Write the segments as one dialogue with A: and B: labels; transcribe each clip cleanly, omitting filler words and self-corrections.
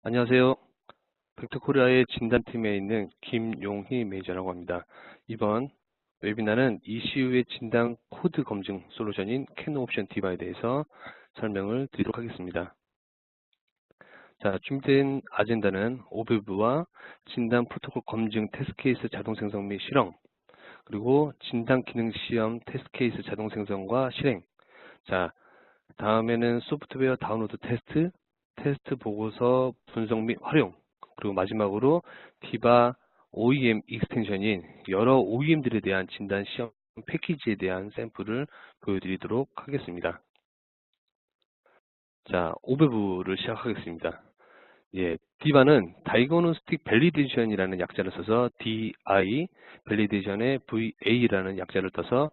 A: 안녕하세요. 벡터코리아의 진단팀에 있는 김용희 매니저라고 합니다. 이번 웨비나는 ECU의 진단 코드 검증 솔루션인 캐논옵션 디바에 대해서 설명을 드리도록 하겠습니다. 자, 준비된 아젠다는 오버뷰와 진단 프로토콜 검증 테스트 케이스 자동 생성 및 실험, 그리고 진단 기능 시험 테스트 케이스 자동 생성과 실행, 자, 다음에는 소프트웨어 다운로드 테스트, 테스트 보고서 분석 및 활용, 그리고 마지막으로 디바 OEM 익스텐션인 여러 OEM들에 대한 진단 시험 패키지에 대한 샘플을 보여드리도록 하겠습니다. 자, 오버뷰를 시작하겠습니다. 예, 디바는 다이그노스틱 밸리데이션이라는 약자를 써서 DI, 밸리데이션의 VA라는 약자를 떠서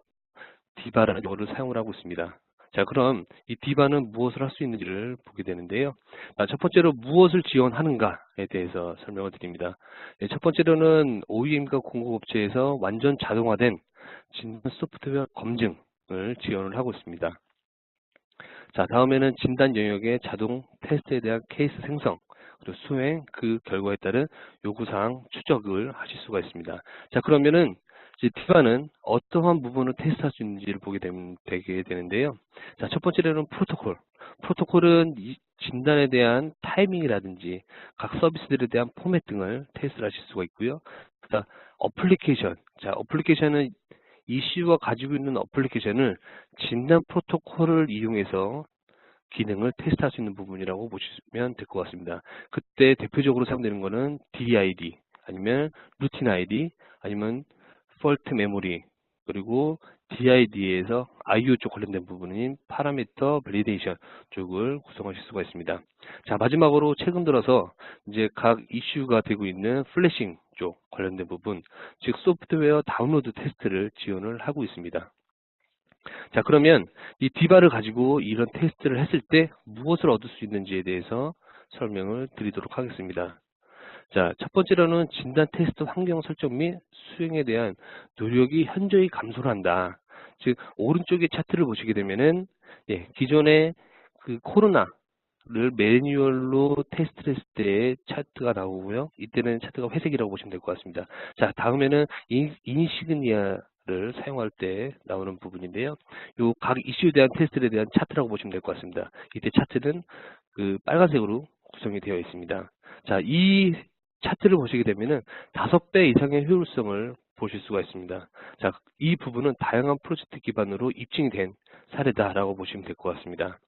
A: 디바라는 용어를 사용을 하고 있습니다. 자, 그럼 이 디바는 무엇을 할 수 있는지를 보게 되는데요. 첫 번째로 무엇을 지원하는가에 대해서 설명을 드립니다. 첫 번째로는 OEM과 공급업체에서 완전 자동화된 진단 소프트웨어 검증을 지원을 하고 있습니다. 자, 다음에는 진단 영역의 자동 테스트에 대한 케이스 생성, 그리고 수행, 그 결과에 따른 요구사항 추적을 하실 수가 있습니다. 자, 그러면은 이제 디바는 어떠한 부분을 테스트할 수 있는지를 되게 되는데요. 자, 첫 번째로는 프로토콜. 프로토콜은 이 진단에 대한 타이밍이라든지 각 서비스들에 대한 포맷 등을 테스트를 하실 수가 있고요. 자, 어플리케이션. 자, 어플리케이션은 ECU가 가지고 있는 어플리케이션을 진단 프로토콜을 이용해서 기능을 테스트할 수 있는 부분이라고 보시면 될 것 같습니다. 그때 대표적으로 사용되는 거는 DID, 아니면 루틴 ID, 아니면 폴트 메모리, 그리고 DID에서 IO 쪽 관련된 부분인 파라미터 밸리데이션 쪽을 구성하실 수가 있습니다. 자, 마지막으로 최근 들어서 이제 각 이슈가 되고 있는 플래싱 쪽 관련된 부분, 즉 소프트웨어 다운로드 테스트를 지원을 하고 있습니다. 자, 그러면 이 디바를 가지고 이런 테스트를 했을 때 무엇을 얻을 수 있는지에 대해서 설명을 드리도록 하겠습니다. 자, 첫 번째로는 진단 테스트 환경 설정 및 수행에 대한 노력이 현저히 감소를 한다. 즉, 오른쪽의 차트를 보시게 되면은, 예, 기존의 그 코로나를 매뉴얼로 테스트를 했을 때의 차트가 나오고요. 이때는 차트가 회색이라고 보시면 될 것 같습니다. 자, 다음에는 인시그니아를 사용할 때 나오는 부분인데요. 요 각 이슈에 대한 테스트에 대한 차트라고 보시면 될 것 같습니다. 이때 차트는 그 빨간색으로 구성이 되어 있습니다. 자, 이 차트를 보시게 되면은 5배 이상의 효율성을 보실 수가 있습니다. 자, 이 부분은 다양한 프로젝트 기반으로 입증이 된 사례다라고 보시면 될 것 같습니다.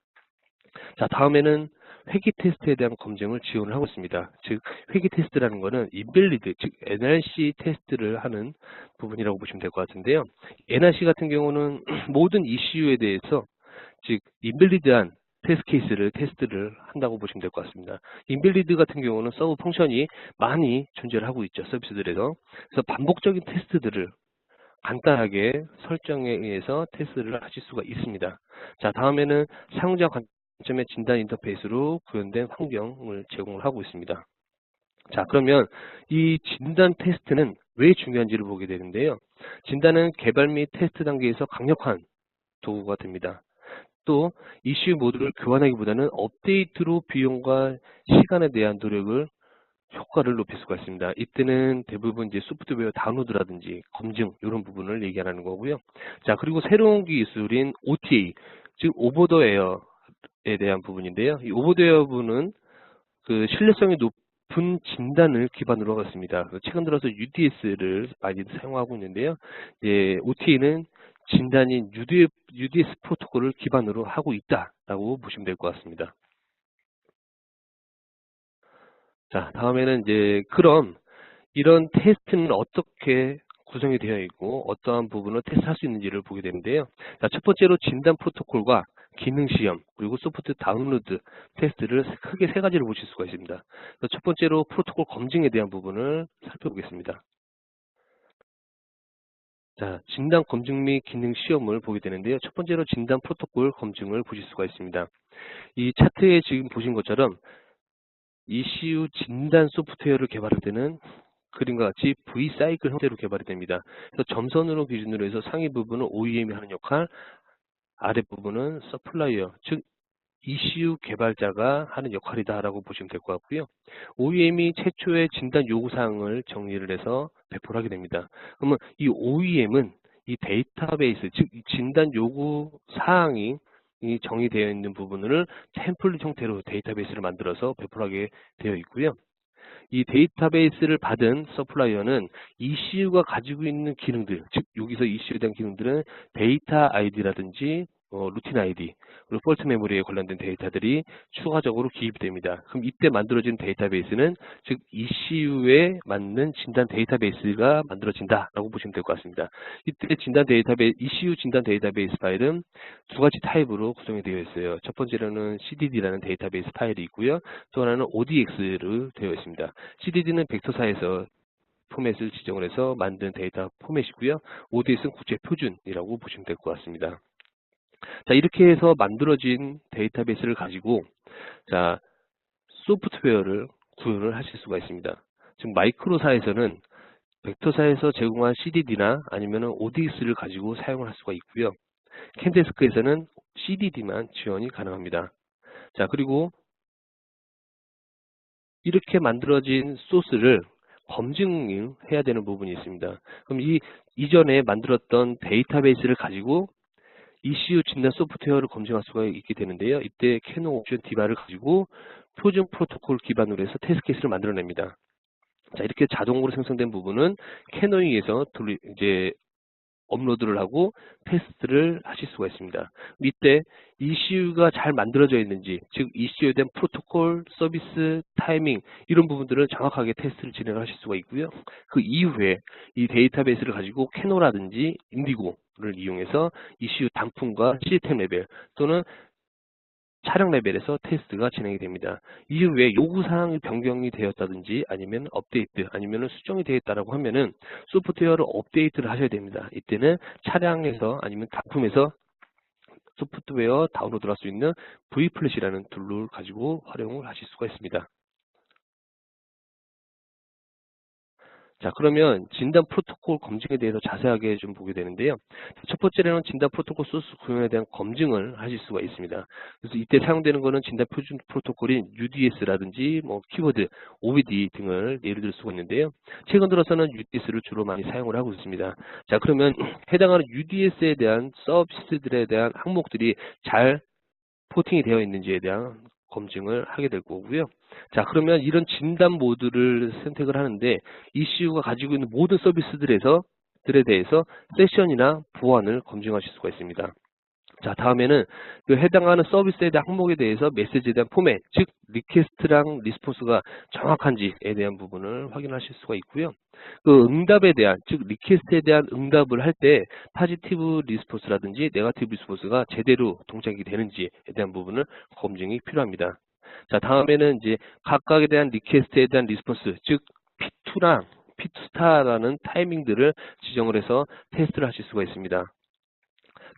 A: 자, 다음에는 회기 테스트에 대한 검증을 지원을 하고 있습니다. 즉, 회기 테스트라는 것은 인밸리드, 즉 NRC 테스트를 하는 부분이라고 보시면 될 것 같은데요. NRC 같은 경우는 모든 이슈에 대해서 즉 인밸리드한 테스트 케이스를 테스트를 한다고 보시면 될 것 같습니다. 인밸리드 같은 경우는 서브 펑션이 많이 존재를 하고 있죠. 서비스들에서. 그래서 반복적인 테스트들을 간단하게 설정에 의해서 테스트를 하실 수가 있습니다. 자, 다음에는 사용자 관점의 진단 인터페이스로 구현된 환경을 제공을 하고 있습니다. 자, 그러면 이 진단 테스트는 왜 중요한지를 보게 되는데요. 진단은 개발 및 테스트 단계에서 강력한 도구가 됩니다. 또 이슈 모듈을 교환하기보다는 업데이트로 비용과 시간에 대한 노력을 효과를 높일 수가 있습니다. 이때는 대부분 이제 소프트웨어 다운로드라든지 검증 이런 부분을 얘기하는 거고요. 자, 그리고 새로운 기술인 OTA, 즉 오버 더 에어에 대한 부분인데요. 이 오버 더 에어 부분은 그 신뢰성이 높은 진단을 기반으로 하고 있습니다. 최근 들어서 UDS를 많이 사용하고 있는데요. OTA는 진단인 UDS 프로토콜을 기반으로 하고 있다라고 보시면 될 것 같습니다. 자, 다음에는 이제 그럼 이런 테스트는 어떻게 구성이 되어 있고 어떠한 부분을 테스트할 수 있는지를 보게 되는데요. 자, 첫 번째로 진단 프로토콜과 기능 시험 그리고 소프트 다운로드 테스트를 크게 세 가지를 보실 수가 있습니다. 첫 번째로 프로토콜 검증에 대한 부분을 살펴보겠습니다. 자, 진단 검증 및 기능 시험을 보게 되는데요. 첫 번째로 진단 프로토콜 검증을 보실 수가 있습니다. 이 차트에 지금 보신 것처럼 ECU 진단 소프트웨어를 개발할 때는 그림과 같이 V-사이클 형태로 개발이 됩니다. 그래서 점선으로 기준으로 해서 상위 부분은 OEM이 하는 역할, 아랫 부분은 서플라이어, 즉 ECU 개발자가 하는 역할이다라고 보시면 될 것 같고요. OEM이 최초의 진단 요구사항을 정리를 해서 배포를 하게 됩니다. 그러면 이 OEM은 이 데이터베이스, 즉 진단 요구 사항이 정의되어 있는 부분을 템플릿 형태로 데이터베이스를 만들어서 배포를 하게 되어 있고요. 이 데이터베이스를 받은 서플라이어는 ECU가 가지고 있는 기능들, 즉 여기서 ECU에 대한 기능들은 데이터 아이디라든지 루틴 아이디, 그리고 폴트 메모리에 관련된 데이터들이 추가적으로 기입이 됩니다. 그럼 이때 만들어진 데이터베이스는 즉 ECU에 맞는 진단 데이터베이스가 만들어진다라고 보시면 될 것 같습니다. 이때 ECU 진단 데이터베이스 파일은 두 가지 타입으로 구성이 되어 있어요. 첫 번째로는 CDD라는 데이터베이스 파일이 있고요. 또 하나는 ODX로 되어 있습니다. CDD는 벡터사에서 포맷을 지정을 해서 만든 데이터 포맷이고요. ODX는 국제 표준이라고 보시면 될 것 같습니다. 자, 이렇게 해서 만들어진 데이터베이스를 가지고 자, 소프트웨어를 구현을 하실 수가 있습니다. 지금 마이크로사에서는 벡터사에서 제공한 CDD나 아니면 ODX를 가지고 사용을 할 수가 있고요. 캔데스크에서는 CDD만 지원이 가능합니다. 자, 그리고 이렇게 만들어진 소스를 검증해야 되는 부분이 있습니다. 그럼 이전에 만들었던 데이터베이스를 가지고 ECU 진단 소프트웨어를 검증할 수가 있게 되는데요. 이때 캐논 옵션 디바를 가지고 표준 프로토콜 기반으로 해서 테스트 케이스를 만들어냅니다. 자, 이렇게 자동으로 생성된 부분은 캐논에 의해서 이제 업로드를 하고 테스트를 하실 수가 있습니다. 이때 ECU가 잘 만들어져 있는지, 즉 ECU에 대한 프로토콜, 서비스, 타이밍 이런 부분들을 정확하게 테스트를 진행하실 수가 있고요. 그 이후에 이 데이터베이스를 가지고 캐노라든지 인디고를 이용해서 ECU 단품과 시스템 레벨 또는 차량 레벨에서 테스트가 진행이 됩니다. 이후에 요구사항이 변경이 되었다든지 아니면 업데이트 아니면 수정이 되었다라고 하면은 소프트웨어를 업데이트를 하셔야 됩니다. 이때는 차량에서 아니면 단품에서 소프트웨어 다운로드 할 수 있는 V플래시라는 툴을 가지고 활용을 하실 수가 있습니다. 자, 그러면 진단 프로토콜 검증에 대해서 자세하게 좀 보게 되는데요. 첫 번째로는 진단 프로토콜 소스 구현에 대한 검증을 하실 수가 있습니다. 그래서 이때 사용되는 것은 진단 표준 프로토콜인 UDS라든지 뭐 키워드, OBD 등을 예를 들 수가 있는데요. 최근 들어서는 UDS를 주로 많이 사용을 하고 있습니다. 자, 그러면 해당하는 UDS에 대한 서비스들에 대한 항목들이 잘 포팅이 되어 있는지에 대한 검증을 하게 될 거고요. 자, 그러면 이런 진단 모드를 선택을 하는데 ECU가 가지고 있는 모든 서비스들에 대해서 세션이나 보안을 검증하실 수가 있습니다. 자, 다음에는 그 해당하는 서비스에 대한 항목에 대해서 메시지에 대한 포맷, 즉 리퀘스트랑 리스폰스가 정확한지에 대한 부분을 확인하실 수가 있고요. 그 응답에 대한, 즉 리퀘스트에 대한 응답을 할 때 파지티브 리스폰스라든지 네거티브 리스폰스가 제대로 동작이 되는지에 대한 부분을 검증이 필요합니다. 자, 다음에는 이제 각각에 대한 리퀘스트에 대한 리스폰스, 즉 P2랑 P2 스타라는 타이밍들을 지정을 해서 테스트를 하실 수가 있습니다.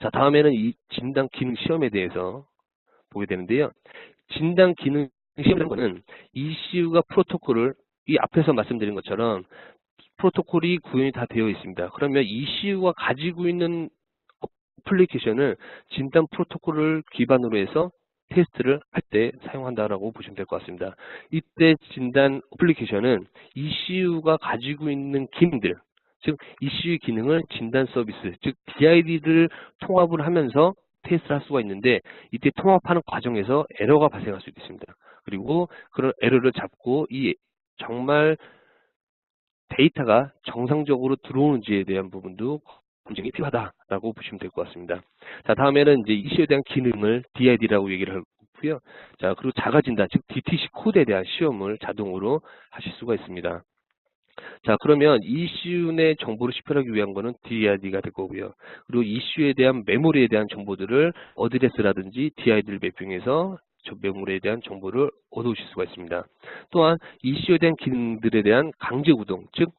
A: 자, 다음에는 이 진단 기능 시험에 대해서 보게 되는데요. 진단 기능 시험이라는 것은 ECU가 프로토콜을 이 앞에서 말씀드린 것처럼 프로토콜이 구현이 다 되어 있습니다. 그러면 ECU가 가지고 있는 어플리케이션을 진단 프로토콜을 기반으로 해서 테스트를 할 때 사용한다라고 보시면 될 것 같습니다. 이때 진단 어플리케이션은 ECU가 가지고 있는 기능들, 즉 ECU 기능을 진단 서비스, 즉 DID를 통합을 하면서 테스트를 할 수가 있는데 이때 통합하는 과정에서 에러가 발생할 수도 있습니다. 그리고 그런 에러를 잡고 이 정말 데이터가 정상적으로 들어오는지에 대한 부분도 검증이 필요하다라고 보시면 될 것 같습니다. 자, 다음에는 이제 ECU에 대한 기능을 DID라고 얘기를 하고요. 자, 그리고 자가 진단, 즉 DTC 코드에 대한 시험을 자동으로 하실 수가 있습니다. 자, 그러면 ECU 내 정보를 식별하기 위한 거는 DID가 될 거고요. 그리고 ECU에 대한 메모리에 대한 정보들을 어드레스라든지 DID를 매핑해서 저 메모리에 대한 정보를 얻어오실 수가 있습니다. 또한 ECU에 대한 기능들에 대한 강제 구동, 즉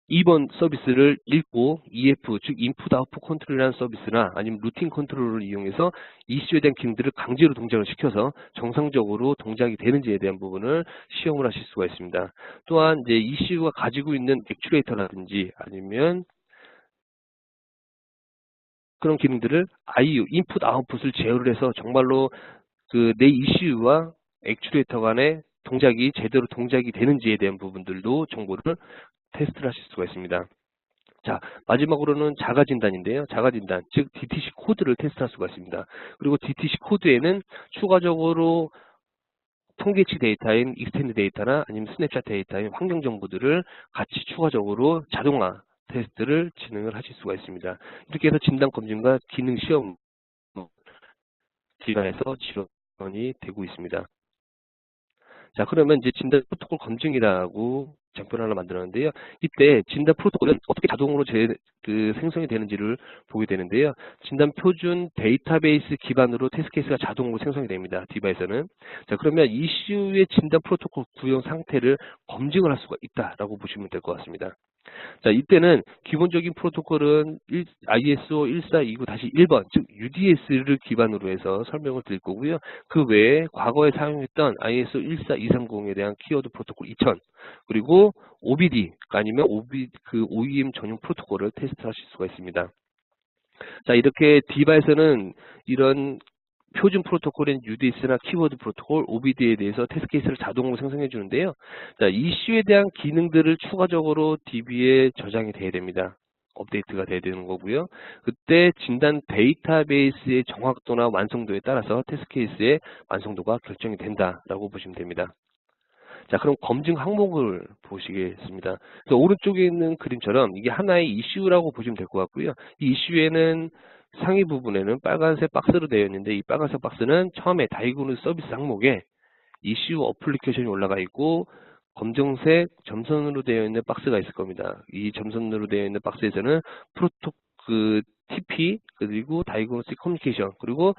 A: 22번 서비스를 읽고 EF, 즉 인풋 아웃풋 컨트롤이라는 서비스나 아니면 루틴 컨트롤을 이용해서 ECU에 대한 기능들을 강제로 동작을 시켜서 정상적으로 동작이 되는지에 대한 부분을 시험을 하실 수가 있습니다. 또한 이제 ECU가 가지고 있는 액추레이터라든지 아니면 그런 기능들을 IO, 인풋 아웃풋을 제어를 해서 정말로 그 내 ECU와 액추에이터 간의 동작이 제대로 동작이 되는지에 대한 부분들도 정보를 테스트를 하실 수가 있습니다. 자, 마지막으로는 자가 진단인데요. 자가 진단, 즉 DTC 코드를 테스트할 수가 있습니다. 그리고 DTC 코드에는 추가적으로 통계치 데이터인 익스텐드 데이터나 아니면 스냅샷 데이터인 환경 정보들을 같이 추가적으로 자동화 테스트를 진행을 하실 수가 있습니다. 이렇게 해서 진단 검증과 기능 시험 기관에서 지원이 되고 있습니다. 자, 그러면 이제 진단 프로토콜 검증이라고 장표를 하나 만들었는데요. 이때 진단 프로토콜은 어떻게 자동으로 생성이 되는지를 보게 되는데요. 진단 표준 데이터베이스 기반으로 테스트 케이스가 자동으로 생성이 됩니다. 디바에서는. 자, 그러면 이슈의 진단 프로토콜 구형 상태를 검증을 할 수가 있다라고 보시면 될 것 같습니다. 자, 이때는 기본적인 프로토콜은 ISO 1429-1번, 즉 UDS를 기반으로 해서 설명을 드릴 거고요. 그 외에 과거에 사용했던 ISO 14230에 대한 키워드 프로토콜 2000, 그리고 OBD 아니면 OEM 전용 프로토콜을 테스트하실 수가 있습니다. 자, 이렇게 디바에서는 이런 표준 프로토콜인 UDS나 키워드 프로토콜, OBD에 대해서 테스트 케이스를 자동으로 생성해 주는데요. 자, 이슈에 대한 기능들을 추가적으로 DB에 저장이 돼야 됩니다. 업데이트가 돼야 되는 거고요. 그때 진단 데이터베이스의 정확도나 완성도에 따라서 테스트 케이스의 완성도가 결정이 된다라고 보시면 됩니다. 자, 그럼 검증 항목을 보시겠습니다. 그래서 오른쪽에 있는 그림처럼 이게 하나의 이슈라고 보시면 될 것 같고요. 이 이슈에는 상위 부분에는 빨간색 박스로 되어 있는데 이 빨간색 박스는 처음에 다이그노스 서비스 항목에 이슈 어플리케이션이 올라가 있고 검정색 점선으로 되어 있는 박스가 있을 겁니다. 이 점선으로 되어 있는 박스에서는 TP 그리고 다이그노스틱 커뮤니케이션 그리고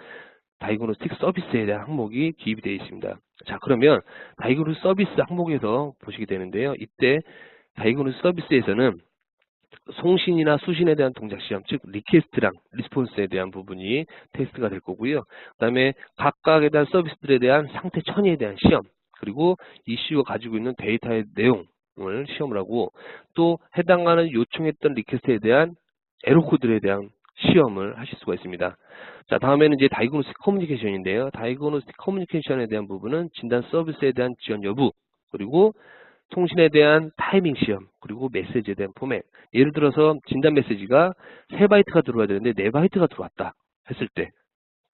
A: 다이그노스틱 서비스에 대한 항목이 기입이 되어 있습니다. 자, 그러면 다이그노스 서비스 항목에서 보시게 되는데요. 이때 다이그노스 서비스에서는 송신이나 수신에 대한 동작 시험, 즉 리퀘스트랑 리스폰스에 대한 부분이 테스트가 될 거고요. 그 다음에 각각에 대한 서비스들에 대한 상태 처리에 대한 시험, 그리고 이슈가 가지고 있는 데이터의 내용을 시험을 하고 또 해당하는 요청했던 리퀘스트에 대한 에러 코드에 대한 시험을 하실 수가 있습니다. 자, 다음에는 이제 다이그노스틱 커뮤니케이션인데요. 다이그노스틱 커뮤니케이션에 대한 부분은 진단 서비스에 대한 지원 여부, 그리고 통신에 대한 타이밍 시험, 그리고 메시지에 대한 포맷. 예를 들어서 진단 메시지가 3바이트가 들어와야 되는데 4바이트가 들어왔다 했을 때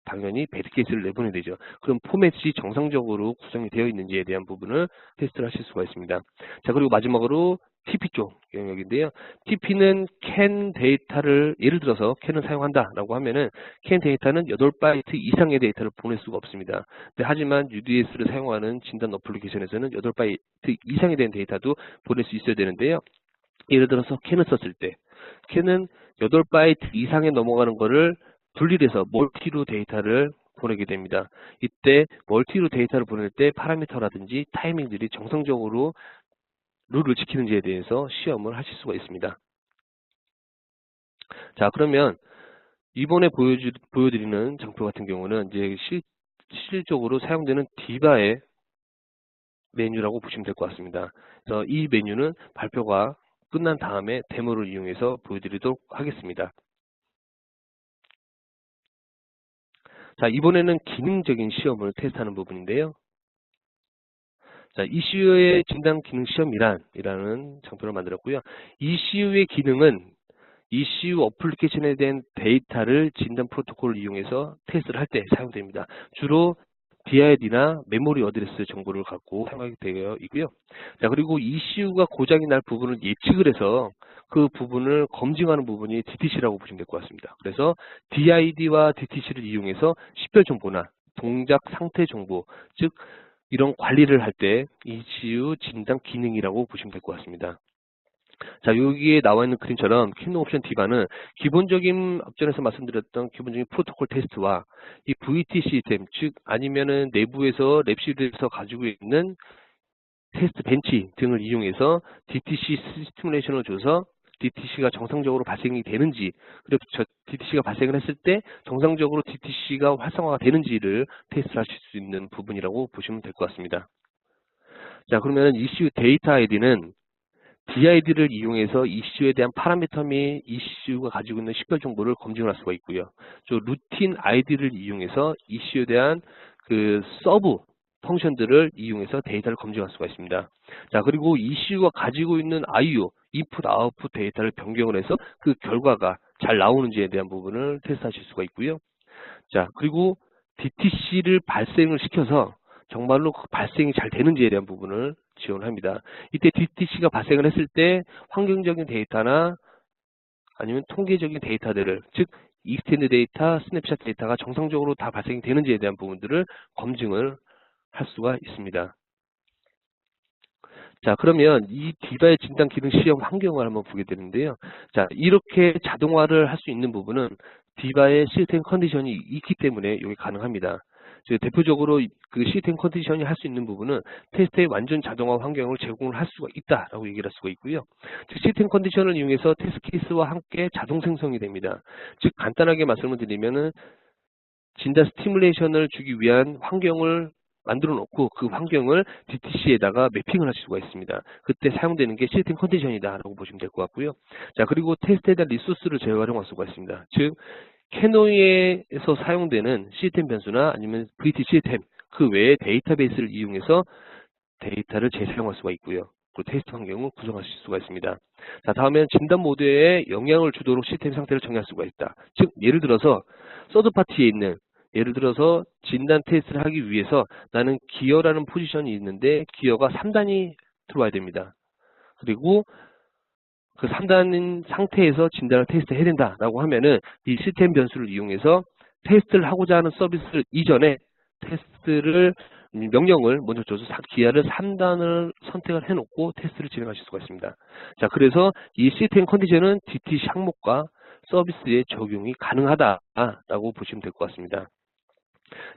A: 당연히 배드 케이스를 내보내야 되죠. 그럼 포맷이 정상적으로 구성이 되어 있는지에 대한 부분을 테스트를 하실 수가 있습니다. 자, 그리고 마지막으로 TP 쪽 영역인데요. TP는 캔 데이터를 예를 들어서 캔을 사용한다라고 하면은 캔 데이터는 8바이트 이상의 데이터를 보낼 수가 없습니다. 하지만 UDS를 사용하는 진단 어플리케이션에서는 8바이트 이상에 대한 데이터도 보낼 수 있어야 되는데요. 예를 들어서 캔을 썼을 때 캔은 8바이트 이상에 넘어가는 거를 분리해서 멀티로 데이터를 보내게 됩니다. 이때 멀티로 데이터를 보낼 때 파라미터라든지 타이밍들이 정상적으로 룰을 지키는지에 대해서 시험을 하실 수가 있습니다. 자, 그러면 이번에 보여드리는 장표 같은 경우는 이제 실질적으로 사용되는 디바의 메뉴라고 보시면 될 것 같습니다. 그래서 이 메뉴는 발표가 끝난 다음에 데모를 이용해서 보여드리도록 하겠습니다. 자, 이번에는 기능적인 시험을 테스트하는 부분인데요. 자, 이슈의 진단 기능 시험이라는 장표를 만들었고요. 이슈의 기능은 이슈 어플리케이션에 대한 데이터를 진단 프로토콜을 이용해서 테스트를 할 때 사용됩니다. 주로 DID나 메모리 어드레스 정보를 갖고 사용하게 되어 있고요. 자, 그리고 이슈가 고장이 날 부분을 예측을 해서 그 부분을 검증하는 부분이 DTC라고 보시면 될 것 같습니다. 그래서 DID와 DTC를 이용해서 식별 정보나 동작 상태 정보, 즉 이런 관리를 할 때 이슈 진단 기능이라고 보시면 될 것 같습니다. 자, 여기에 나와 있는 그림처럼 킬링 옵션 디바는 기본적인 앞전에서 말씀드렸던 기본적인 프로토콜 테스트와 이 VT 시스템, 즉 아니면은 내부에서 랩실에서 가지고 있는 테스트 벤치 등을 이용해서 DTC 시뮬레이션을 줘서 DTC가 정상적으로 발생이 되는지, 그리고 DTC가 발생을 했을 때 정상적으로 DTC가 활성화가 되는지를 테스트하실 수 있는 부분이라고 보시면 될 것 같습니다. 자, 그러면 이슈 데이터 아이디는 DID를 이용해서 이슈에 대한 파라미터 및 이슈가 가지고 있는 식별 정보를 검증할 수가 있고요. 저 루틴 ID를 이용해서 이슈에 대한 그 서브 펑션들을 이용해서 데이터를 검증할 수가 있습니다. 자, 그리고 이슈가 가지고 있는 IO, 인풋, 아웃풋 데이터를 변경을 해서 그 결과가 잘 나오는지에 대한 부분을 테스트하실 수가 있고요. 자, 그리고 DTC를 발생을 시켜서 정말로 그 발생이 잘 되는지에 대한 부분을 지원합니다. 이때 DTC가 발생을 했을 때 환경적인 데이터나 아니면 통계적인 데이터들을, 즉 익스텐드 데이터, 스냅샷 데이터가 정상적으로 다 발생이 되는지에 대한 부분들을 검증을 할 수가 있습니다. 자, 그러면 이 디바의 진단 기능 시험 환경을 한번 보게 되는데요. 자, 이렇게 자동화를 할 수 있는 부분은 디바의 시스템 컨디션이 있기 때문에 이게 가능합니다. 대표적으로 그 시스템 컨디션이 할 수 있는 부분은 테스트의 완전 자동화 환경을 제공을 할 수가 있다라고 얘기를 할 수가 있고요. 즉 시스템 컨디션을 이용해서 테스트 케이스와 함께 자동 생성이 됩니다. 즉 간단하게 말씀을 드리면은 진단 스티뮬레이션을 주기 위한 환경을 만들어 놓고 그 환경을 DTC에다가 매핑을 할 수가 있습니다. 그때 사용되는 게 시스템 컨디션이다 라고 보시면 될 것 같고요. 자, 그리고 테스트에 대한 리소스를 재활용할 수가 있습니다. 즉 캐노이에서 사용되는 시스템 변수나 아니면 VT 시스템 그 외에 데이터베이스를 이용해서 데이터를 재사용할 수가 있고요. 그리고 테스트 환경을 구성하실 수가 있습니다. 자, 다음엔 진단 모드에 영향을 주도록 시스템 상태를 정의할 수가 있다. 즉 예를 들어서 서드 파티에 있는, 예를 들어서 진단 테스트를 하기 위해서 나는 기어라는 포지션이 있는데 기어가 3단이 들어와야 됩니다. 그리고 그 3단인 상태에서 진단을 테스트해야 된다라고 하면은 이 시스템 변수를 이용해서 테스트를 하고자 하는 서비스 이전에 테스트를 명령을 먼저 줘서 기아를 3단을 선택을 해놓고 테스트를 진행하실 수가 있습니다. 자, 그래서 이 시스템 컨디션은 DTC 항목과 서비스에 적용이 가능하다라고 보시면 될 것 같습니다.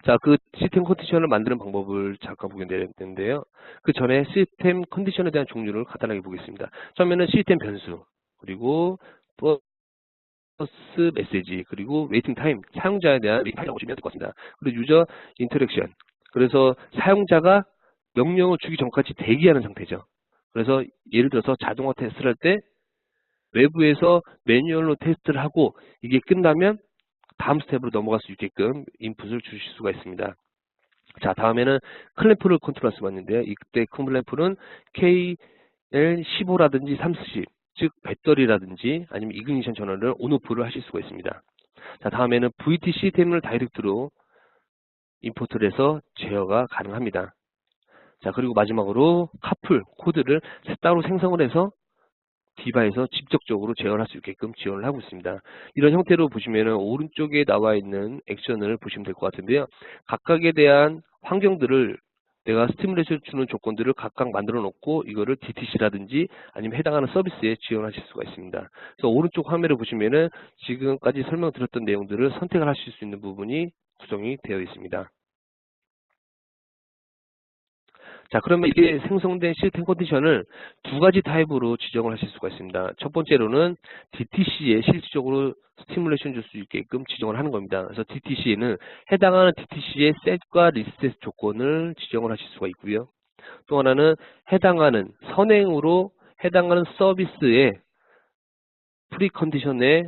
A: 자, 그 시스템 컨디션을 만드는 방법을 잠깐 보게 되는데요. 그 전에 시스템 컨디션에 대한 종류를 간단하게 보겠습니다. 처음에는 시스템 변수, 그리고 버스 메시지, 그리고 웨이팅 타임, 사용자에 대한 타임이라고 보시면 될 것 같습니다. 그리고 유저 인터랙션, 그래서 사용자가 명령을 주기 전까지 대기하는 상태죠. 그래서 예를 들어서 자동화 테스트를 할 때 외부에서 매뉴얼로 테스트를 하고 이게 끝나면 다음 스텝으로 넘어갈 수 있게끔 인풋을 주실 수가 있습니다. 자, 다음에는 클램프를 컨트롤할 수가 있는데요. 이때 클램프는 KL15라든지 30, 즉 배터리라든지 아니면 이그니션 전원을 온오프를 하실 수가 있습니다. 자, 다음에는 VT 시스템을 다이렉트로 임포트를 해서 제어가 가능합니다. 자, 그리고 마지막으로 카풀 코드를 따로 생성을 해서 디바에서 직접적으로 제어할 수 있게끔 지원을 하고 있습니다. 이런 형태로 보시면은 오른쪽에 나와 있는 액션을 보시면 될 것 같은데요. 각각에 대한 환경들을 내가 스티뮬레이션 주는 조건들을 각각 만들어 놓고 이거를 DTC라든지 아니면 해당하는 서비스에 지원하실 수가 있습니다. 그래서 오른쪽 화면을 보시면은 지금까지 설명드렸던 내용들을 선택을 하실 수 있는 부분이 구성이 되어 있습니다. 자, 그러면 이게 생성된 시스템 컨디션을 두 가지 타입으로 지정을 하실 수가 있습니다. 첫 번째로는 DTC에 실질적으로 스티뮬레이션 줄 수 있게끔 지정을 하는 겁니다. 그래서 DTC에는 해당하는 DTC의 셋과 리셋 조건을 지정을 하실 수가 있고요. 또 하나는 해당하는 선행으로 해당하는 서비스의 프리 컨디션에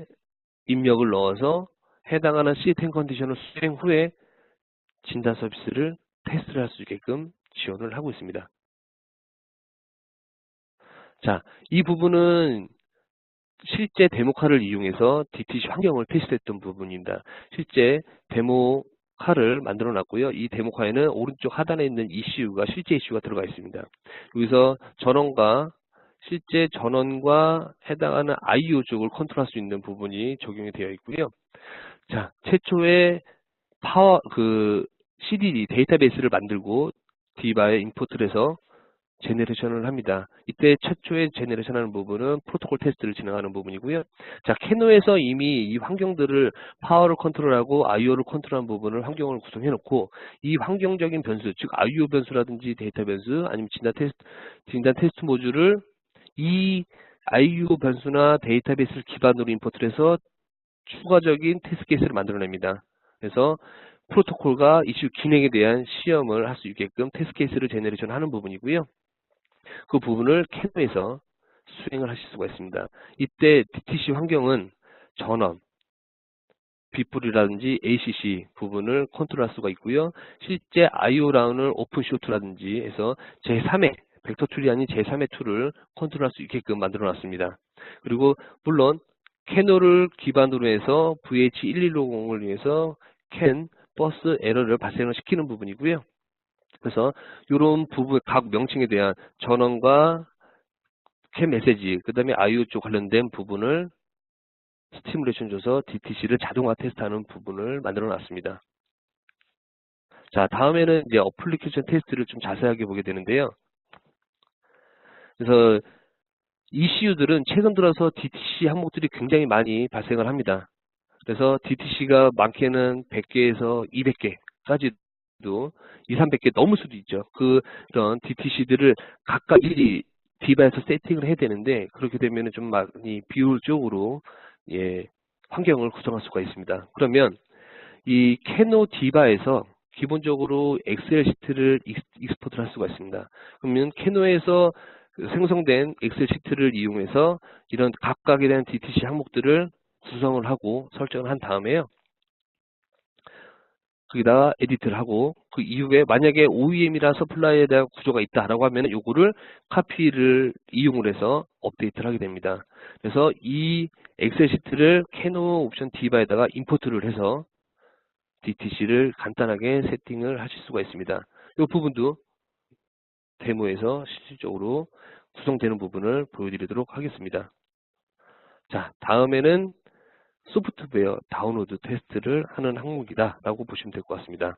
A: 입력을 넣어서 해당하는 시스템 컨디션을 수행 후에 진단 서비스를 테스트를 할 수 있게끔 지원을 하고 있습니다. 자, 이 부분은 실제 데모카를 이용해서 DTC 환경을 테스트했던 부분입니다. 실제 데모카를 만들어 놨고요. 이 데모카에는 오른쪽 하단에 있는 ECU가 실제 ECU가 들어가 있습니다. 여기서 전원과 실제 전원과 해당하는 IO 쪽을 컨트롤할 수 있는 부분이 적용이 되어 있고요. 자, 최초의 CDD 데이터베이스를 만들고 디바에 임포트를 해서 제네레이션을 합니다. 이때 최초의 제네레이션 하는 부분은 프로토콜 테스트를 진행하는 부분이고요. 자, 캐노에서 이미 이 환경들을 파워를 컨트롤하고 IO를 컨트롤하는 부분을 환경을 구성해 놓고 이 환경적인 변수, 즉 IO 변수라든지 데이터 변수 아니면 진단 테스트 모듈을 이 IO 변수나 데이터베이스를 기반으로 임포트를 해서 추가적인 테스트 케이스를 만들어냅니다. 그래서 프로토콜과 이슈 기능에 대한 시험을 할 수 있게끔 테스트 케이스를 제네레이션 하는 부분이고요. 그 부분을 캐노에서 수행을 하실 수가 있습니다. 이때 DTC 환경은 전원, 빗불이라든지 ACC 부분을 컨트롤할 수가 있고요. 실제 IO 라운을 오픈쇼트라든지 해서 제3의 벡터 툴이 아닌 제3의 툴을 컨트롤할 수 있게끔 만들어 놨습니다. 그리고 물론 캐노를 기반으로 해서 VH1150을 위해서 캔 버스 에러를 발생을 시키는 부분이고요. 그래서 이런 부분 각 명칭에 대한 전원과 캔 메시지, 그 다음에 IO 쪽 관련된 부분을 스티뮬레이션 줘서 DTC를 자동화 테스트하는 부분을 만들어 놨습니다. 자, 다음에는 이제 어플리케이션 테스트를 좀 자세하게 보게 되는데요. 그래서 ECU들은 최근 들어서 DTC 항목들이 굉장히 많이 발생을 합니다. 그래서 DTC가 많게는 100개에서 200개까지도 2, 300개 넘을 수도 있죠. 그런 DTC들을 각각 일일이 디바에서 세팅을 해야 되는데, 그렇게 되면 좀 많이 비효율적으로 환경을 구성할 수가 있습니다. 그러면 이 캐노 디바에서 기본적으로 엑셀 시트를 익스포트를 할 수가 있습니다. 그러면 캐노에서 생성된 엑셀 시트를 이용해서 이런 각각에 대한 DTC 항목들을 구성을 하고 설정을 한 다음에요. 거기다가 에디트를 하고 그 이후에 만약에 OEM이나 서플라이에 대한 구조가 있다라고 하면 요거를 카피를 이용을 해서 업데이트를 하게 됩니다. 그래서 이 엑셀 시트를 캐노 옵션 디바에다가 임포트를 해서 DTC를 간단하게 세팅을 하실 수가 있습니다. 이 부분도 데모에서 실질적으로 구성되는 부분을 보여드리도록 하겠습니다. 자, 다음에는 소프트웨어 다운로드 테스트를 하는 항목이다 라고 보시면 될 것 같습니다.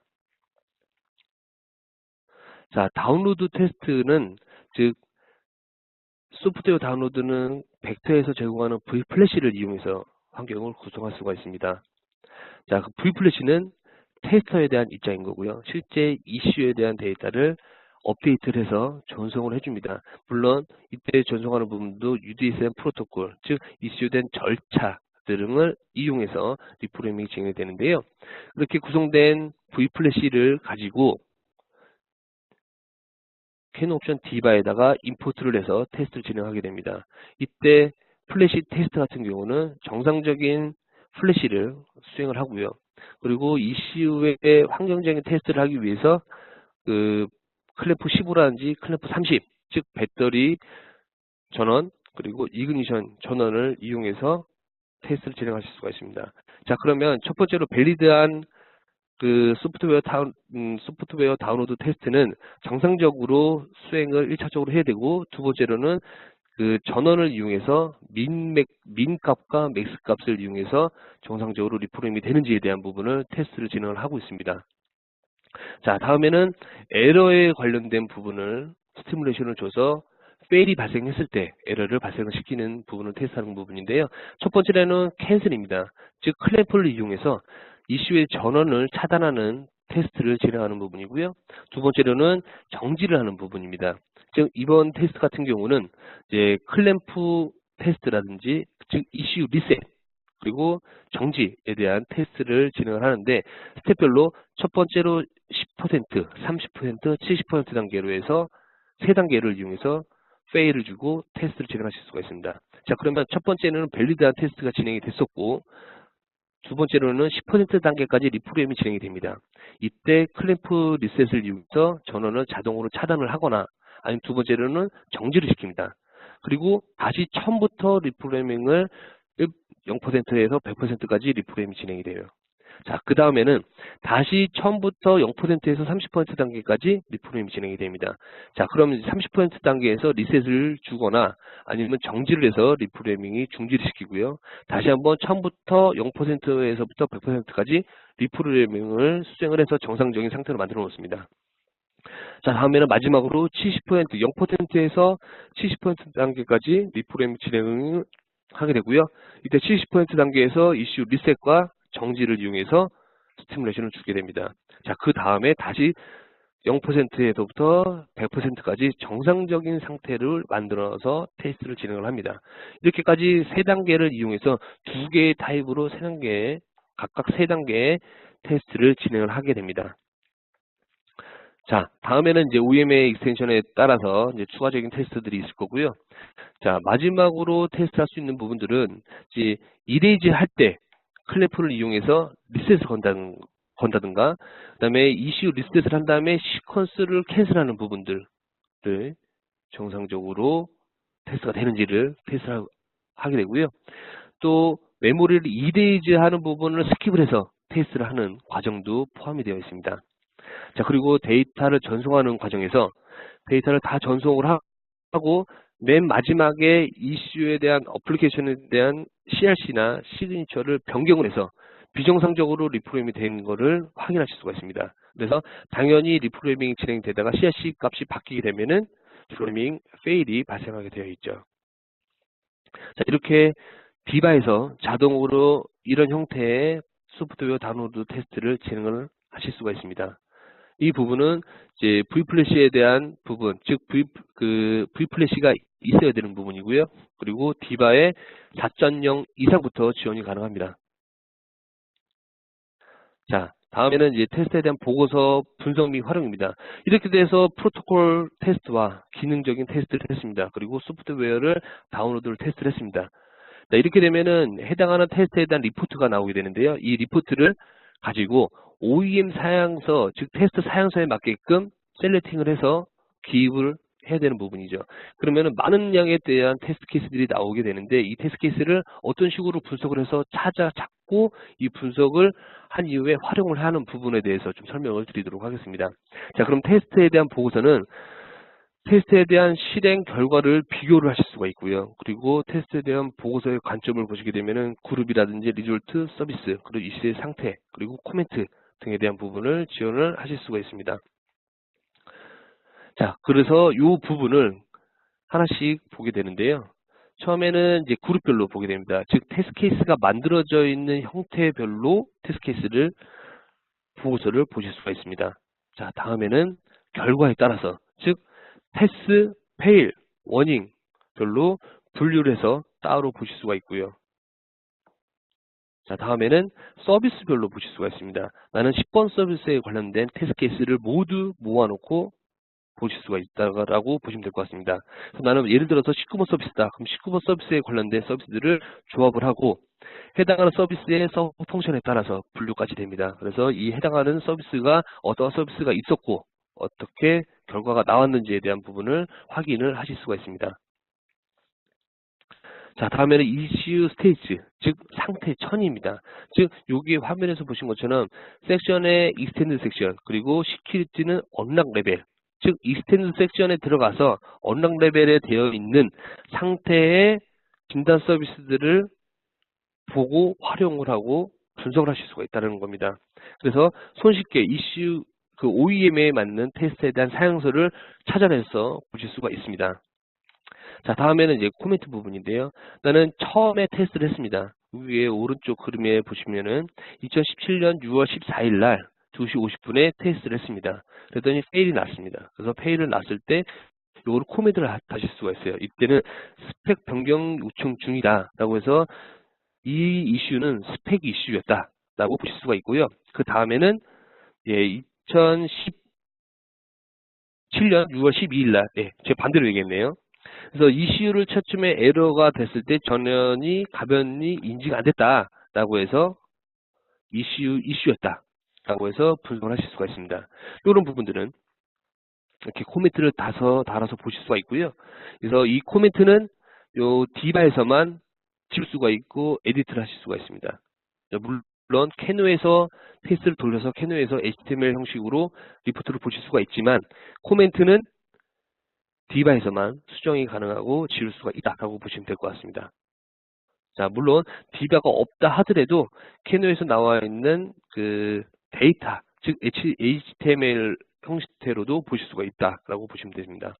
A: 자, 다운로드 테스트는 즉 소프트웨어 다운로드는 벡터에서 제공하는 V플래시를 이용해서 환경을 구성할 수가 있습니다. 자, 그 V플래시는 테스터에 대한 입장인 거고요. 실제 이슈에 대한 데이터를 업데이트를 해서 전송을 해줍니다. 물론 이때 전송하는 부분도 UDSM 프로토콜, 즉 이슈된 절차 등을 이용해서 리프레밍이 진행되는데요. 그렇게 구성된 V플래시를 가지고 캐논 옵션 디바에다가 임포트를 해서 테스트를 진행하게 됩니다. 이때 플래시 테스트 같은 경우는 정상적인 플래시를 수행을 하고요. 그리고 ECU의 환경적인 테스트를 하기 위해서 그 클램프 15라든지 클램프 30, 즉 배터리 전원 그리고 이그니션 전원을 이용해서 테스트를 진행하실 수가 있습니다. 자, 그러면 첫 번째로 밸리드한 그 소프트웨어 다운로드 테스트는 정상적으로 수행을 1차적으로 해야 되고, 두 번째로는 그 전원을 이용해서 민 값과 맥스 값을 이용해서 정상적으로 리프레임이 되는지에 대한 부분을 테스트를 진행을 하고 있습니다. 자, 다음에는 에러에 관련된 부분을 스티뮬레이션을 줘서 페일이 발생했을 때 에러를 발생을 시키는 부분을 테스트하는 부분인데요. 첫 번째는 캔슬입니다. 즉 클램프를 이용해서 이슈의 전원을 차단하는 테스트를 진행하는 부분이고요. 두 번째로는 정지를 하는 부분입니다. 즉 이번 테스트 같은 경우는 이제 클램프 테스트라든지 즉 이슈 리셋 그리고 정지에 대한 테스트를 진행을 하는데, 스텝별로 첫 번째로 10%, 30%, 70% 단계로 해서 세 단계를 이용해서 페일을 주고 테스트를 진행하실 수가 있습니다. 자, 그러면 첫 번째는 밸리드한 테스트가 진행이 됐었고, 두 번째로는 10% 단계까지 리프레임이 진행이 됩니다. 이때 클램프 리셋을 이용해서 전원을 자동으로 차단을 하거나, 아니면 두 번째로는 정지를 시킵니다. 그리고 다시 처음부터 리프레이밍을 0%에서 100%까지 리프레임이 진행이 돼요. 자, 그 다음에는 다시 처음부터 0%에서 30% 단계까지 리프레임이 진행이 됩니다. 자, 그럼 30% 단계에서 리셋을 주거나 아니면 정지를 해서 리프레이밍이 중지를 시키고요. 다시 한번 처음부터 0%에서부터 100%까지 리프레이밍을 수행을 해서 정상적인 상태로 만들어 놓습니다. 자, 다음에는 마지막으로 70%, 0%에서 70% 단계까지 리프레임 진행을 하게 되고요. 이때 70% 단계에서 이슈 리셋과 정지를 이용해서 스티뮬레이션을 주게 됩니다. 자, 그 다음에 다시 0%에서부터 100%까지 정상적인 상태를 만들어서 테스트를 진행을 합니다. 이렇게까지 세 단계를 이용해서 두 개의 타입으로 세 단계, 각각 세 단계의 테스트를 진행을 하게 됩니다. 자, 다음에는 이제 OEM의 익스텐션에 따라서 이제 추가적인 테스트들이 있을 거고요. 자, 마지막으로 테스트할 수 있는 부분들은 이제 이레이즈 할 때 클래프를 이용해서 리셋을 건다든가, 그다음에 이슈 리셋을 한 다음에 시퀀스를 캔슬하는 부분들을 정상적으로 테스트가 되는지를 테스트하게 되고요. 또 메모리를 이레이즈 하는 부분을 스킵을 해서 테스트를 하는 과정도 포함이 되어 있습니다. 자, 그리고 데이터를 전송하는 과정에서 데이터를 다 전송을 하고 맨 마지막에 이슈에 대한 어플리케이션에 대한 CRC나 시그니처를 변경을 해서 비정상적으로 리프로그램이 된 거를 확인하실 수가 있습니다. 그래서 당연히 리프로그래밍이 진행되다가 CRC 값이 바뀌게 되면은 리프로그래밍 페일이 발생하게 되어 있죠. 자, 이렇게 디바에서 자동으로 이런 형태의 소프트웨어 다운로드 테스트를 진행을 하실 수가 있습니다. 이 부분은 이제 V플래시에 대한 부분, 즉 V플래시가 있어야 되는 부분이고요. 그리고 디바의 4.0 이상부터 지원이 가능합니다. 자, 다음에는 이제 테스트에 대한 보고서 분석 및 활용입니다. 이렇게 돼서 프로토콜 테스트와 기능적인 테스트를 했습니다. 그리고 소프트웨어를 다운로드를 테스트를 했습니다. 자, 이렇게 되면은 해당하는 테스트에 대한 리포트가 나오게 되는데요. 이 리포트를 가지고 OEM 사양서, 즉 테스트 사양서에 맞게끔 셀렉팅을 해서 기입을 해야 되는 부분이죠. 그러면은 많은 양에 대한 테스트 케이스들이 나오게 되는데 이 테스트 케이스를 어떤 식으로 분석을 해서 찾고 이 분석을 한 이후에 활용을 하는 부분에 대해서 좀 설명을 드리도록 하겠습니다. 자, 그럼 테스트에 대한 보고서는 테스트에 대한 실행 결과를 비교를 하실 수가 있고요. 그리고 테스트에 대한 보고서의 관점을 보시게 되면은 그룹이라든지 리졸트, 서비스, 그리고 이슈의 상태, 그리고 코멘트 등에 대한 부분을 지원을 하실 수가 있습니다. 자, 그래서 이 부분을 하나씩 보게 되는데요. 처음에는 이제 그룹별로 보게 됩니다. 즉, 테스트 케이스가 만들어져 있는 형태별로 테스트 케이스를 보고서를 보실 수가 있습니다. 자, 다음에는 결과에 따라서, 즉, 패스, 페일, 워닝 별로 분류를 해서 따로 보실 수가 있고요. 자, 다음에는 서비스별로 보실 수가 있습니다. 나는 10번 서비스에 관련된 테스트 케이스를 모두 모아놓고 보실 수가 있다고 보시면 될 것 같습니다. 그래서 나는 예를 들어서 19번 서비스다. 그럼 19번 서비스에 관련된 서비스들을 조합을 하고 해당하는 서비스의 서브 펑션에 따라서 분류까지 됩니다. 그래서 이 해당하는 서비스가 어떤 서비스가 있었고 어떻게 결과가 나왔는지에 대한 부분을 확인을 하실 수가 있습니다. 자, 다음에는 이슈 스테이지, 즉 상태 천입니다. 즉 여기 화면에서 보신 것처럼 섹션의 익스텐드 섹션, 그리고 시큐리티는 언락 레벨, 즉 익스텐드 섹션에 들어가서 언락 레벨에 되어 있는 상태의 진단 서비스들을 보고 활용을 하고 분석을 하실 수가 있다는 겁니다. 그래서 손쉽게 이슈 OEM에 맞는 테스트에 대한 사양서를 찾아내서 보실 수가 있습니다. 자, 다음에는 이제 코멘트 부분인데요. 나는 처음에 테스트를 했습니다. 위에 오른쪽 그림에 보시면은 2017년 6월 14일 날 2시 50분에 테스트를 했습니다. 그랬더니 페일이 났습니다. 그래서 페일을 났을 때 요거를 코멘트를 하실 수가 있어요. 이때는 스펙 변경 요청 중이다 라고 해서 이 이슈는 스펙 이슈였다 라고 보실 수가 있고요. 그 다음에는 2017년 6월 12일 날 제 반대로 얘기했네요. 그래서 이슈를 채점에 에러가 됐을 때 전원이 가변이 인지가 안 됐다라고 해서 이슈였다 라고 해서 분석을 하실 수가 있습니다. 이런 부분들은 이렇게 코멘트를 달아서 보실 수가 있고요. 그래서 이 코멘트는 요 디바에서만 지울 수가 있고 에디트를 하실 수가 있습니다. 물론 캐노에서 테스트를 돌려서 캐노에서 HTML 형식으로 리포트를 보실 수가 있지만 코멘트는 디바에서만 수정이 가능하고 지울 수가 있다라고 보시면 될 것 같습니다. 자, 물론 디바가 없다 하더라도 캐노에서 나와 있는 그 데이터, 즉 HTML 형태로도 보실 수가 있다라고 보시면 됩니다.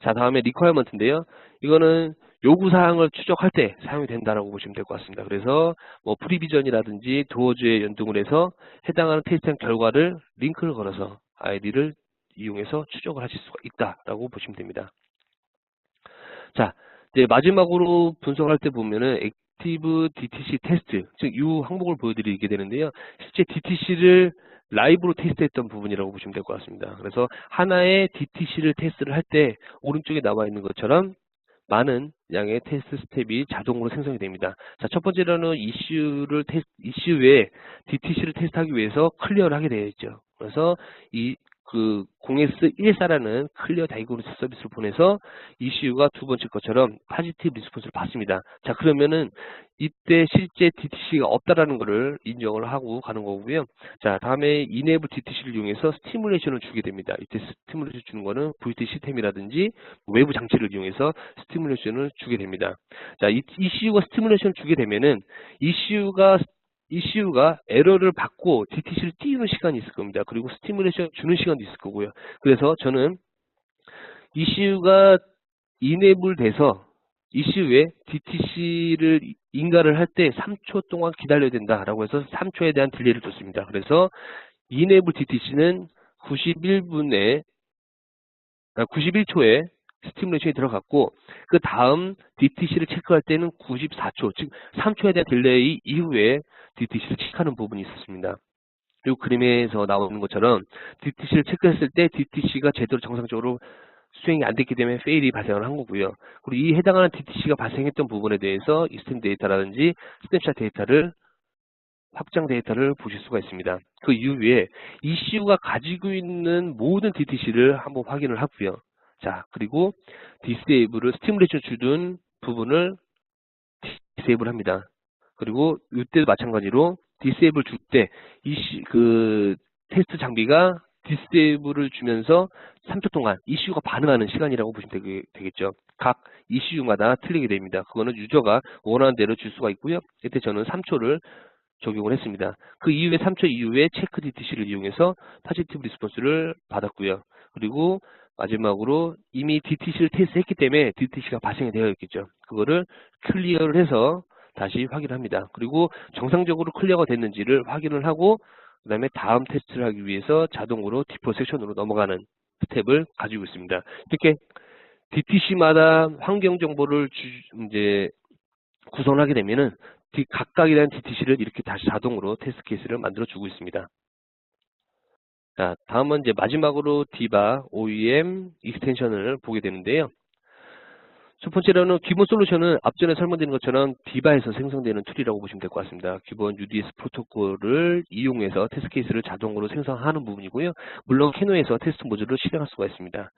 A: 자, 다음에 requirement인데요. 이거는 요구사항을 추적할 때 사용이 된다라고 보시면 될 것 같습니다. 그래서 뭐 프리비전이라든지 도어즈에 연동을 해서 해당하는 테스트한 결과를 링크를 걸어서 아이디를 이용해서 추적을 하실 수가 있다라고 보시면 됩니다. 자, 이제 마지막으로 분석할 때 보면은 액티브 DTC 테스트, 즉 이 항목을 보여드리게 되는데요. 실제 DTC를 라이브로 테스트했던 부분이라고 보시면 될 것 같습니다. 그래서 하나의 DTC를 테스트를 할 때 오른쪽에 나와 있는 것처럼 많은 양의 테스트 스텝이 자동으로 생성이 됩니다. 자, 첫 번째로는 이슈에 DTC를 테스트하기 위해서 클리어를 하게 되어 있죠. 그래서 그 0S14라는 클리어 다이그노스 서비스를 보내서 이슈가 두 번째 것처럼 포지티브 리스폰스를 받습니다. 자, 그러면은 이때 실제 DTC가 없다라는 것을 인정을 하고 가는 거고요. 자, 다음에 이네이블 DTC를 이용해서 스티뮬레이션을 주게 됩니다. 이때 스티뮬레이션 주는 거는 VT 시스템이라든지 외부 장치를 이용해서 스티뮬레이션을 주게 됩니다. 자, 이슈가 스티뮬레이션을 주게 되면은 이슈가 에러를 받고 DTC를 띄우는 시간이 있을 겁니다. 그리고 스티뮬레이션 주는 시간도 있을 거고요. 그래서 저는 이슈가 이네이블 돼서 이슈에 DTC를 인가를 할 때 3초 동안 기다려야 된다라고 해서 3초에 대한 딜레이를 줬습니다. 그래서 이네이블 DTC는 91초에 스티뮬레이션이 들어갔고 그 다음 DTC를 체크할 때는 94초, 즉 3초에 대한 딜레이 이후에 DTC를 체크하는 부분이 있었습니다. 그리고 그림에서 나오는 것처럼 DTC를 체크했을 때 DTC가 제대로 정상적으로 수행이 안 됐기 때문에 페일이 발생을 한 거고요. 그리고 이 해당하는 DTC가 발생했던 부분에 대해서 익스텐 데이터라든지 스냅샷 데이터를 확장 데이터를 보실 수가 있습니다. 그 이후에 이슈가 가지고 있는 모든 DTC를 한번 확인을 하고요. 자, 그리고 디세이블을 스티뮬레이션 주둔 부분을 디세이블 합니다. 그리고 이때도 마찬가지로 디세이블 줄 때 그 테스트 장비가 디세이블을 주면서 3초 동안 이슈가 반응하는 시간이라고 보시면 되겠죠. 각 이슈마다 틀리게 됩니다. 그거는 유저가 원하는 대로 줄 수가 있고요. 이때 저는 3초를 적용을 했습니다. 그 이후에 3초 이후에 체크 DTC를 이용해서 포지티브 리스폰스를 받았고요. 그리고 마지막으로 이미 DTC를 테스트했기 때문에 DTC가 발생이 되어 있겠죠. 그거를 클리어를 해서 다시 확인을 합니다. 그리고 정상적으로 클리어가 됐는지를 확인을 하고 그 다음에 다음 테스트를 하기 위해서 자동으로 디폴트 섹션으로 넘어가는 스텝을 가지고 있습니다. 이렇게 DTC마다 환경 정보를 이제 구성하게 되면은 각각에 대한 DTC를 이렇게 다시 자동으로 테스트 케이스를 만들어 주고 있습니다. 자, 다음은 이제 마지막으로 디바 OEM 익스텐션을 보게 되는데요. 첫 번째로는 기본 솔루션은 앞전에 설명드린 것처럼 디바에서 생성되는 툴이라고 보시면 될 것 같습니다. 기본 UDS 프로토콜을 이용해서 테스트 케이스를 자동으로 생성하는 부분이고요. 물론 캐노에서 테스트 모듈을 실행할 수가 있습니다.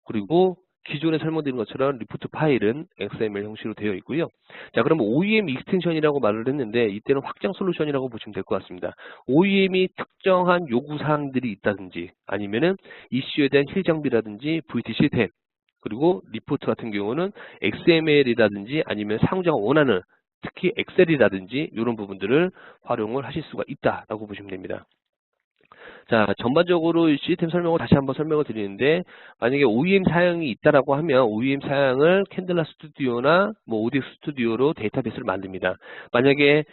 A: 그리고 기존에 설명드린 것처럼 리포트 파일은 XML 형식으로 되어 있고요. 자, 그러면 OEM 익스텐션이라고 말을 했는데 이때는 확장 솔루션이라고 보시면 될 것 같습니다. OEM이 특정한 요구사항들이 있다든지 아니면은 이슈에 대한 힐 장비라든지 VT 시스템 그리고 리포트 같은 경우는 XML이라든지 아니면 사용자가 원하는 특히 엑셀이라든지 이런 부분들을 활용을 하실 수가 있다라고 보시면 됩니다. 자, 전반적으로 시스템 설명을 다시 한번 설명을 드리는데 만약에 OEM 사양이 있다라고 하면 OEM 사양을 캔들라 스튜디오나 뭐 오디엑 스튜디오로 데이터베이스를 만듭니다. 만약에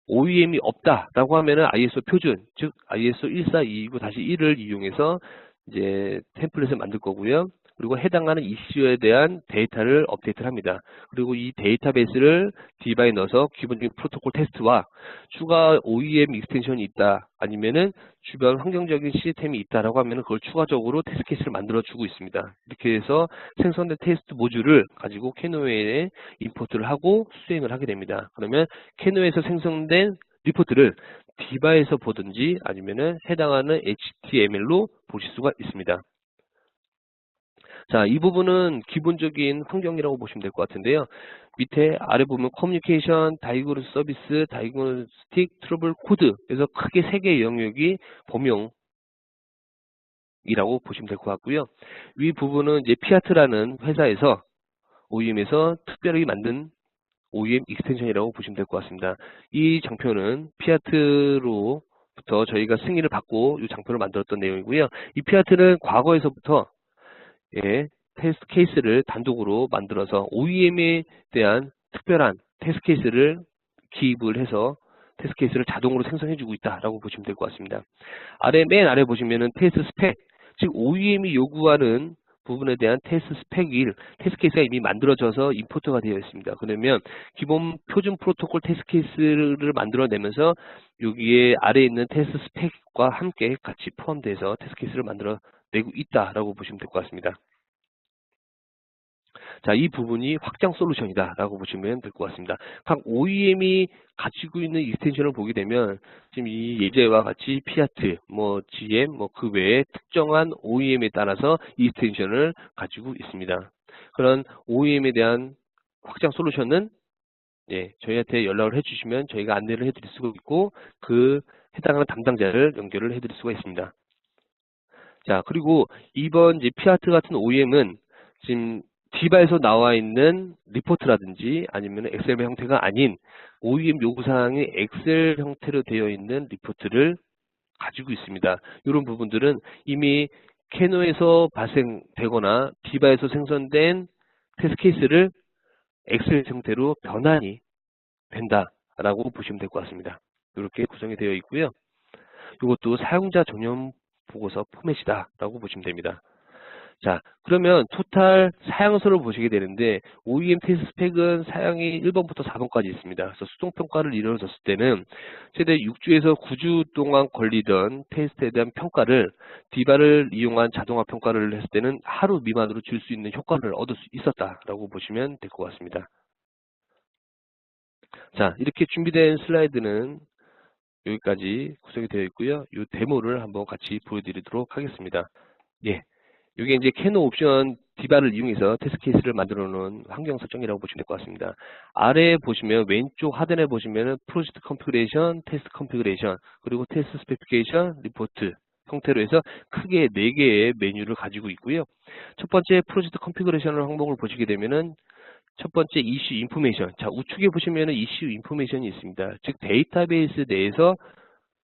A: OEM이 없다라고 하면은 ISO 표준, 즉 ISO 14229-1을 이용해서 이제 템플릿을 만들 거고요. 그리고 해당하는 이슈에 대한 데이터를 업데이트를 합니다. 그리고 이 데이터베이스를 디바에 넣어서 기본적인 프로토콜 테스트와 추가 OEM 익스텐션이 있다 아니면은 주변 환경적인 시스템이 있다라고 하면은 그걸 추가적으로 테스트 케이스를 만들어 주고 있습니다. 이렇게 해서 생성된 테스트 모듈을 가지고 캐노웨에 임포트를 하고 수행을 하게 됩니다. 그러면 캐노에서 생성된 리포트를 디바에서 보든지 아니면은 해당하는 HTML로 보실 수가 있습니다. 자, 이 부분은 기본적인 환경이라고 보시면 될 것 같은데요. 밑에 아래 보면 커뮤니케이션, 다이그노스 서비스, 다이그노스틱, 트러블 코드 그래서 크게 세 개의 영역이 범용이라고 보시면 될 것 같고요. 위 부분은 이제 피아트라는 회사에서 OEM에서 특별히 만든 OEM 익스텐션이라고 보시면 될 것 같습니다. 이 장표는 피아트로부터 저희가 승인을 받고 이 장표를 만들었던 내용이고요. 이 피아트는 과거에서부터 테스트 케이스를 단독으로 만들어서 OEM에 대한 특별한 테스트 케이스를 기입을 해서 테스트 케이스를 자동으로 생성해주고 있다라고 보시면 될 것 같습니다. 맨 아래 보시면은 테스트 스펙, 즉 OEM이 요구하는 부분에 대한 테스트 테스트 케이스가 이미 만들어져서 임포트가 되어 있습니다. 그러면 기본 표준 프로토콜 테스트 케이스를 만들어내면서 여기에 아래에 있는 테스트 스펙과 함께 같이 포함돼서 테스트 케이스를 만들어내고 있다라고 보시면 될 것 같습니다. 자, 이 부분이 확장 솔루션이다 라고 보시면 될 것 같습니다. 각 OEM이 가지고 있는 익스텐션을 보게 되면 지금 이 예제와 같이 피아트, 뭐 GM, 뭐 그 외에 특정한 OEM에 따라서 익스텐션을 가지고 있습니다. 그런 OEM에 대한 확장 솔루션은 저희한테 연락을 해주시면 저희가 안내를 해드릴 수가 있고 그 해당하는 담당자를 연결을 해드릴 수가 있습니다. 자, 그리고 이번 이제 피아트 같은 OEM은 지금 디바에서 나와 있는 리포트라든지 아니면 엑셀 형태가 아닌 OEM 요구사항이 엑셀 형태로 되어 있는 리포트를 가지고 있습니다. 이런 부분들은 이미 캐노에서 발생되거나 디바에서 생성된 테스트 케이스를 엑셀 형태로 변환이 된다라고 보시면 될 것 같습니다. 이렇게 구성이 되어 있고요. 이것도 사용자 전용 보고서 포맷이다라고 보시면 됩니다. 자, 그러면 토탈 사양서를 보시게 되는데 OEM 테스트 스펙은 사양이 1번부터 4번까지 있습니다. 그래서 수동평가를 이루어졌을 때는 최대 6주에서 9주 동안 걸리던 테스트에 대한 평가를 디바를 이용한 자동화 평가를 했을 때는 하루 미만으로 줄 수 있는 효과를 얻을 수 있었다라고 보시면 될 것 같습니다. 자, 이렇게 준비된 슬라이드는 여기까지 구성이 되어 있고요. 이 데모를 한번 같이 보여드리도록 하겠습니다. 예. 이게 이제 캐노 옵션 디바를 이용해서 테스트 케이스를 만들어 놓은 환경 설정이라고 보시면 될 것 같습니다. 아래에 보시면 왼쪽 하단에 보시면은 프로젝트 컨피그레이션, 테스트 컨피그레이션, 그리고 테스트 스페시피케이션, 리포트 형태로 해서 크게 4개의 메뉴를 가지고 있고요. 첫 번째 프로젝트 컨피그레이션 항목을 보시게 되면은 첫 번째 이슈 인포메이션. 자, 우측에 보시면은 이슈 인포메이션이 있습니다. 즉 데이터베이스 내에서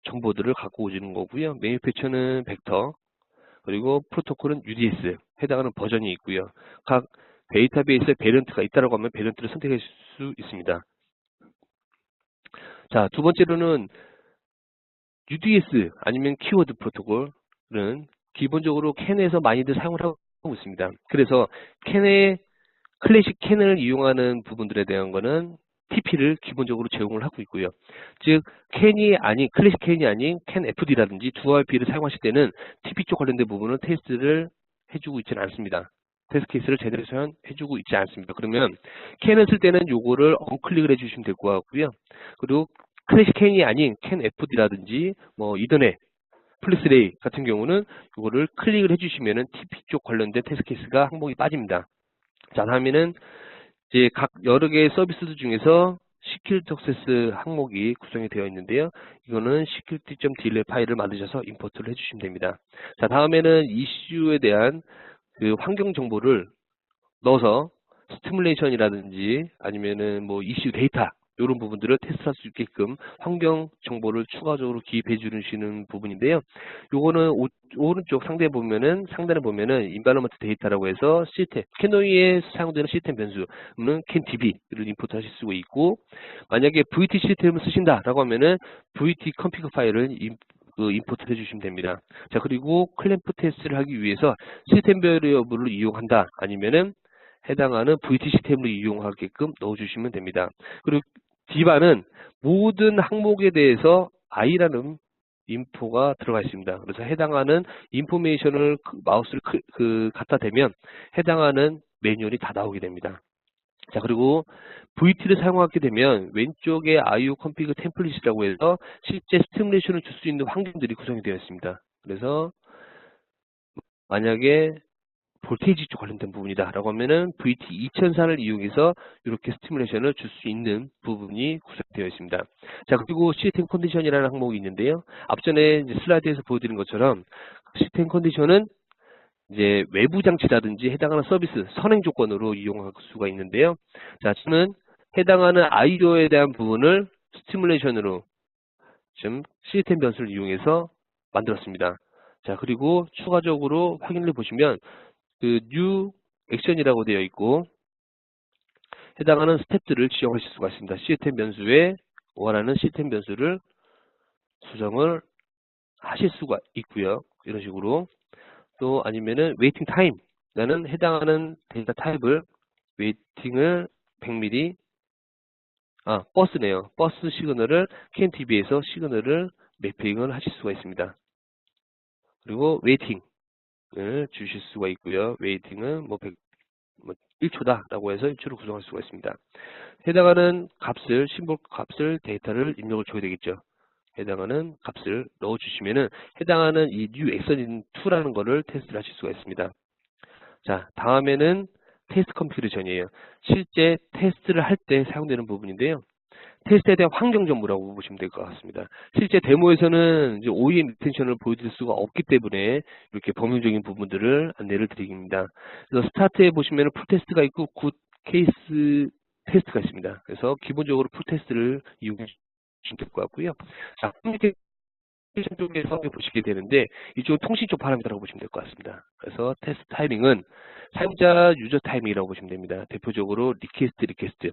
A: 정보들을 갖고 오시는 거고요. 매니페처는 벡터, 그리고 프로토콜은 UDS, 해당하는 버전이 있고요. 각 데이터베이스에 베런트가 있다라고 하면 베런트를 선택할 수 있습니다. 자, 두 번째로는 UDS 아니면 키워드 프로토콜은 기본적으로 캔에서 많이들 사용을 하고 있습니다. 그래서 캔의 클래식 캔을 이용하는 부분들에 대한 거는 TP를 기본적으로 제공을 하고 있고요. 즉 캔이 아닌 클래식 캔이 아닌 캔 FD라든지 두알P를 사용하실 때는 TP 쪽 관련된 부분은 테스트를 해주고 있지는 않습니다. 테스트 케이스를 제대로 해주고 있지 않습니다. 그러면 캔을 쓸 때는 요거를 언클릭을 해주시면 될 것 같고요. 그리고 클래식 캔이 아닌 캔 FD라든지 뭐 이더넷 플렉스레이 같은 경우는 요거를 클릭을 해주시면은 TP 쪽 관련된 테스트 케이스가 항목이 빠집니다. 자, 다음에는 이제 각 여러 개의 서비스들 중에서 시큐리티 액세스 항목이 구성이 되어 있는데요. 이거는 security.dll 파일을 만드셔서 임포트를 해주시면 됩니다. 자, 다음에는 이슈에 대한 그 환경 정보를 넣어서 스티뮬레이션이라든지 아니면은 뭐 이슈 데이터 이런 부분들을 테스트할 수 있게끔 환경 정보를 추가적으로 기입해 주시는 부분인데요. 요거는 오른쪽 상단에 보면은 인바이러먼트 데이터라고 해서 시스템 캐노이에 사용되는 시스템 변수는 CanDB를 임포트하실 수가 있고, 만약에 VT 시스템을 쓰신다라고 하면은 VT config 파일을 임포트 해주시면 됩니다. 자, 그리고 클램프 테스트를 하기 위해서 시스템 베리어블을 이용한다 아니면은 해당하는 VT 시스템을 이용하게끔 넣어주시면 됩니다. 그리고 디바는 모든 항목에 대해서 I라는 인포가 들어가 있습니다. 그래서 해당하는 인포메이션을 마우스를 갖다 대면 해당하는 매뉴얼이 다 나오게 됩니다. 자, 그리고 VT를 사용하게 되면 왼쪽에 IO config 템플릿이라고 해서 실제 스티뮬레이션을 줄 수 있는 환경들이 구성이 되어 있습니다. 그래서 만약에 볼테이지 쪽 관련된 부분이다 라고 하면은 VT 2004를 이용해서 이렇게 스티뮬레이션을 줄 수 있는 부분이 구성되어 있습니다. 자, 그리고 시스템 컨디션이라는 항목이 있는데요. 앞전에 이제 슬라이드에서 보여드린 것처럼 시스템 컨디션은 이제 외부 장치라든지 해당하는 서비스 선행 조건으로 이용할 수가 있는데요. 자, 저는 해당하는 IO에 대한 부분을 스티뮬레이션으로 지금 시스템 변수를 이용해서 만들었습니다. 자, 그리고 추가적으로 확인을 보시면 그 new 액션이라고 되어 있고 해당하는 스텝들을 지정하실 수가 있습니다. 시스템 변수에 원하는 시스템 변수를 수정을 하실 수가 있고요. 이런 식으로 또 아니면은 웨이팅 타임 나는 해당하는 데이터 타입을 웨이팅을 100mm, 버스네요. 버스 시그널을 CAN-DB에서 시그널을 매핑을 하실 수가 있습니다. 그리고 웨이팅을 주실 수가 있고요. 웨이팅은 뭐 1초다라고 해서 1초를 구성할 수가 있습니다. 해당하는 값을, 심볼 값을 데이터를 입력을 줘야 되겠죠. 해당하는 값을 넣어주시면은 해당하는 이 new exon2라는 거를 테스트를 하실 수가 있습니다. 자, 다음에는 테스트 컴퓨레이션이에요. 실제 테스트를 할 때 사용되는 부분인데요. 테스트에 대한 환경 정보라고 보시면 될 것 같습니다. 실제 데모에서는 이제 OEM 리텐션을 보여드릴 수가 없기 때문에 이렇게 범용적인 부분들을 안내를 드립니다. 그래서 스타트에 보시면 풀 테스트가 있고 굿 케이스 테스트가 있습니다. 그래서 기본적으로 풀 테스트를 이용해 주시면 될 것 같고요. 자, 커뮤니케이션 쪽에서 보시게 되는데 이쪽은 통신 쪽 파라미터라고 보시면 될 것 같습니다. 그래서 테스트 타이밍은 사용자 유저 타이밍이라고 보시면 됩니다. 대표적으로 리퀘스트.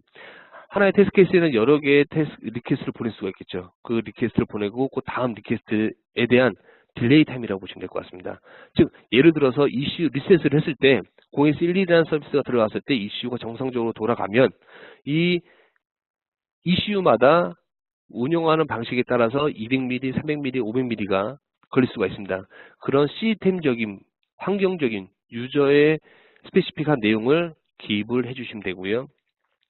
A: 하나의 테스트 케이스에는 여러 개의 리퀘스트를 보낼 수가 있겠죠. 그 리퀘스트를 보내고 그 다음 리퀘스트에 대한 딜레이 타임이라고 보시면 될 것 같습니다. 즉 예를 들어서 이슈 리셋을 했을 때 0S12라는 서비스가 들어갔을 때 이슈가 정상적으로 돌아가면 이 이슈마다 운영하는 방식에 따라서 200mm, 300mm, 500mm가 걸릴 수가 있습니다. 그런 시스템적인, 환경적인 유저의 스페시픽한 내용을 기입을 해주시면 되고요.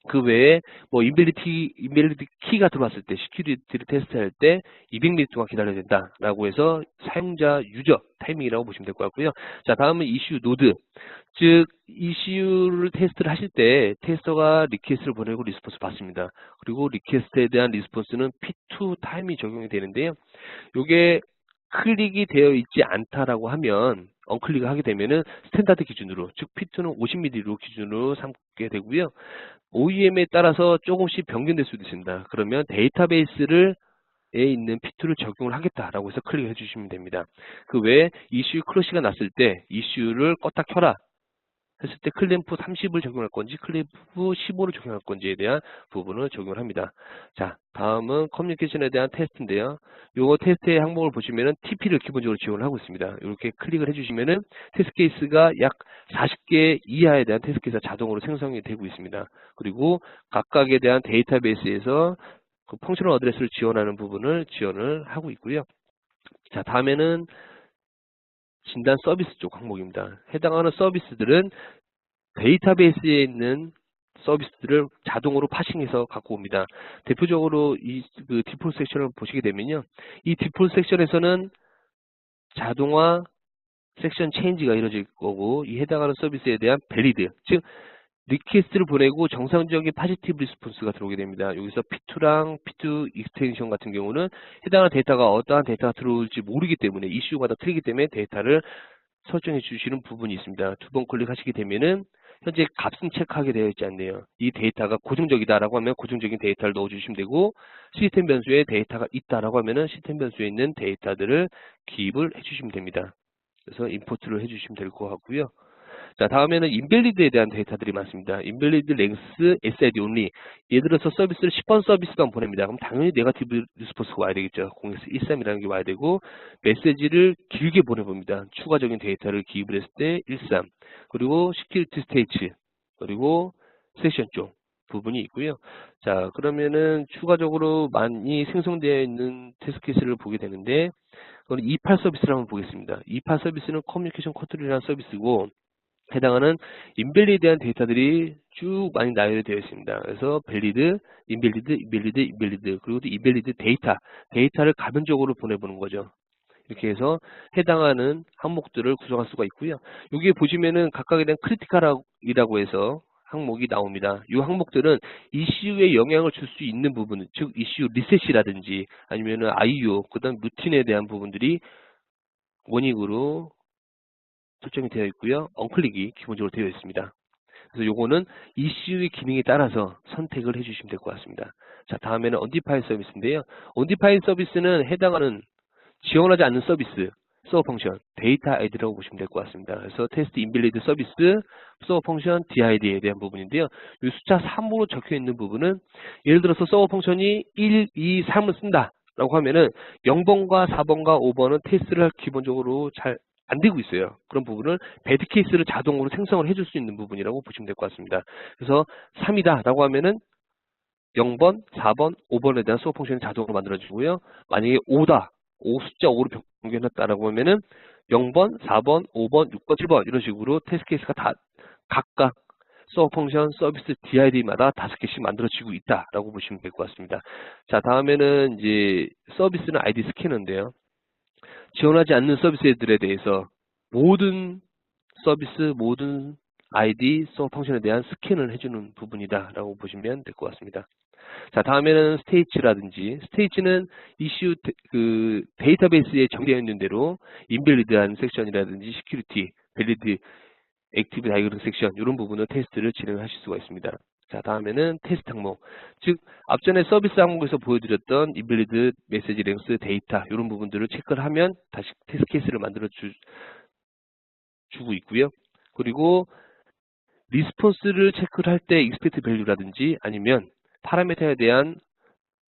A: 그 외에 뭐 인벨리드 키가 들어왔을 때 시큐리티를 테스트할 때 200mm 동안 기다려야 된다라고 해서 사용자 유저 타이밍이라고 보시면 될 것 같고요. 자, 다음은 이슈 노드. 즉 이슈를 테스트를 하실 때 테스터가 리퀘스트를 보내고 리스폰스 받습니다. 그리고 리퀘스트에 대한 리스폰스는 P2 타임이 적용이 되는데요. 이게 클릭이 되어 있지 않다라고 하면 언클릭을 하게 되면은 스탠다드 기준으로, 즉 P2는 50mm로 기준으로 삼게 되고요. OEM에 따라서 조금씩 변경될 수도 있습니다. 그러면 데이터베이스를 에 있는 P2를 적용을 하겠다라고 해서 클릭해 주시면 됩니다. 그 외에 이슈 크러시가 났을 때 이슈를 껐다 켜라 했을 때 클램프 30을 적용할 건지 클램프 15를 적용할 건지에 대한 부분을 적용을 합니다. 자, 다음은 커뮤니케이션에 대한 테스트인데요. 요거 테스트의 항목을 보시면은 TP를 기본적으로 지원을 하고 있습니다. 이렇게 클릭을 해주시면은 테스트 케이스가 약 40개 이하에 대한 테스트 케이스가 자동으로 생성이 되고 있습니다. 그리고 각각에 대한 데이터베이스에서 그 펑셔널 어드레스를 지원하는 부분을 지원을 하고 있고요. 자, 다음에는 진단 서비스 쪽 항목입니다. 해당하는 서비스들은 데이터베이스에 있는 서비스들을 자동으로 파싱해서 갖고 옵니다. 대표적으로 그 디폴트 섹션을 보시게 되면요. 이 디폴트 섹션에서는 자동화 섹션 체인지가 이루어질 거고 이 해당하는 서비스에 대한 밸리드, 즉 리퀘스트를 보내고 정상적인 파지티브 리스폰스가 들어오게 됩니다. 여기서 P2랑 P2 익스텐션 같은 경우는 해당하는 데이터가 어떠한 데이터가 들어올지 모르기 때문에 이슈가 다 틀리기 때문에 데이터를 설정해 주시는 부분이 있습니다. 두 번 클릭하시게 되면은 현재 값은 체크하게 되어 있지 않네요. 이 데이터가 고정적이다라고 하면 고정적인 데이터를 넣어주시면 되고 시스템 변수에 데이터가 있다라고 하면은 시스템 변수에 있는 데이터들을 기입을 해주시면 됩니다. 그래서 임포트를 해주시면 될 것 같고요. 자, 다음에는 인밸리드에 대한 데이터들이 많습니다. 인밸리드 랭스 SID only. 예를 들어서 서비스를 10번 서비스만 보냅니다. 그럼 당연히 네거티브 리스폰스가 와야 되겠죠. 0x13이라는 게 와야 되고 메시지를 길게 보내봅니다. 추가적인 데이터를 기입을 했을 때 13. 그리고 시큐리티 스테이츠. 그리고 섹션 쪽 부분이 있고요. 자, 그러면은 추가적으로 많이 생성되어 있는 테스트 케이스를 보게 되는데 그건 28 서비스를 한번 보겠습니다. 28 서비스는 커뮤니케이션 컨트롤이라는 서비스고 해당하는 인밸리드에 대한 데이터들이 쭉 많이 나열되어 있습니다. 그래서 밸리드, 인밸리드, 그리고 또 인밸리드 데이터를 가변적으로 보내보는 거죠. 이렇게 해서 해당하는 항목들을 구성할 수가 있고요. 여기에 보시면은 각각에 대한 크리티컬이라고 해서 항목이 나옵니다. 이 항목들은 이슈에 영향을 줄 수 있는 부분, 즉 이슈 리셋이라든지 아니면은 IO, 그다음 루틴에 대한 부분들이 원익으로 설정이 되어 있고요. 언클릭이 기본적으로 되어 있습니다. 그래서 요거는 이슈의 기능에 따라서 선택을 해주시면 될 것 같습니다. 자, 다음에는 undefined 서비스인데요. undefined 서비스는 해당하는 지원하지 않는 서비스, 서버 펑션, 데이터 아이디라고 보시면 될 것 같습니다. 그래서 테스트 인밸리드 서비스, 서버 펑션, DID에 대한 부분인데요. 이 숫자 3으로 적혀 있는 부분은 예를 들어서 서버 펑션이 1, 2, 3을 쓴다 라고 하면은 0번과 4번과 5번은 테스트를 기본적으로 잘 안 되고 있어요. 그런 부분을 배드 케이스를 자동으로 생성을 해줄 수 있는 부분이라고 보시면 될 것 같습니다. 그래서 3이다 라고 하면은 0번, 4번, 5번에 대한 수업 펑션이 자동으로 만들어지고요. 만약에 5다, 5 숫자 5로 변경했다라고 하면은 0번, 4번, 5번, 6번, 7번 이런 식으로 테스트 케이스가 다 각각 수업 펑션, 서비스 DID마다 5개씩 만들어지고 있다라고 보시면 될 것 같습니다. 자, 다음에는 이제 서비스는 ID 스캐너인데요. 지원하지 않는 서비스들에 대해서 모든 서비스, 모든 ID, 수업 펑션에 대한 스캔을 해주는 부분이다라고 보시면 될 것 같습니다. 자, 다음에는 스테이지라든지, 스테이지는 이슈 그 데이터베이스에 정되어 있는 대로 인밸리드한 섹션이라든지 시큐리티, 밸리드, 액티브 다이그램 섹션 이런 부분을 테스트를 진행하실 수가 있습니다. 자, 다음에는 테스트 항목, 즉 앞전에 서비스 항목에서 보여드렸던 인밸리드, 메시지 랭스, 데이터 이런 부분들을 체크를 하면 다시 테스트 케이스를 만들어 주고 있고요. 그리고 리스폰스를 체크를 할 때 익스펙트 밸류라든지 아니면 파라미터에 대한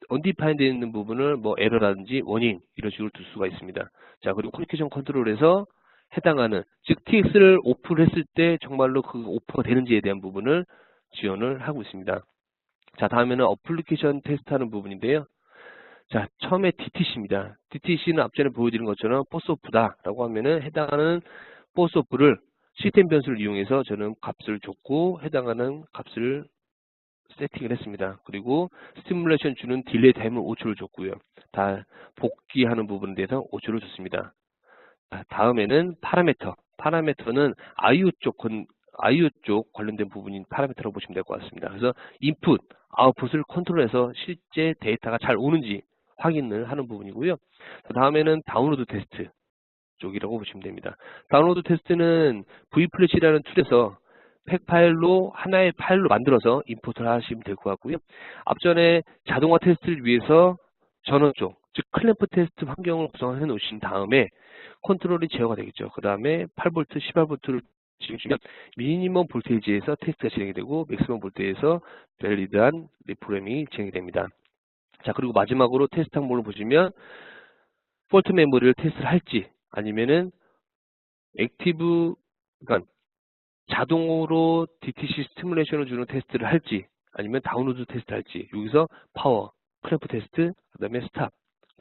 A: 언디파인드 되어 있는 부분을 뭐 에러라든지 워닝 이런 식으로 둘 수가 있습니다. 자, 그리고 커뮤니케이션 컨트롤에서 해당하는 즉 TX를 오프를 했을 때 정말로 그 오프가 되는지에 대한 부분을 지원을 하고 있습니다. 자, 다음에는 어플리케이션 테스트하는 부분인데요. 자, 처음에 DTC입니다. DTC는 앞전에 보여드린 것처럼 포스오프다라고 하면은 해당하는 포스오프를 시스템 변수를 이용해서 저는 값을 줬고 해당하는 값을 세팅을 했습니다. 그리고 스티뮬레이션 주는 딜레이 타임을 5초를 줬고요. 다 복귀하는 부분에 대해서 5초를 줬습니다. 다음에는 파라미터. 파라미터는 IO 쪽 관련된 부분인 파라미터라고 보시면 될 것 같습니다. 그래서 인풋, 아웃풋을 컨트롤해서 실제 데이터가 잘 오는지 확인을 하는 부분이고요. 다음에는 다운로드 테스트 쪽이라고 보시면 됩니다. 다운로드 테스트는 V플래시라는 툴에서 팩 파일로 하나의 파일로 만들어서 임포트를 하시면 될 것 같고요. 앞전에 자동화 테스트를 위해서 전원 쪽, 즉 클램프 테스트 환경을 구성해 놓으신 다음에 컨트롤이 제어가 되겠죠. 그 다음에 8V, 18V를 지금 미니멈 볼테이지에서 테스트가 진행이 되고 맥시멈 볼테이지에서 밸리드한 리프레밍이 진행이 됩니다. 자, 그리고 마지막으로 테스트 항목을 보시면 폴트 메모리를 테스트를 할지 아니면은 액티브, 그러니까 자동으로 DTC 스티뮬레이션을 주는 테스트를 할지 아니면 다운로드 테스트 할지 여기서 파워, 클램프 테스트, 그 다음에 스탑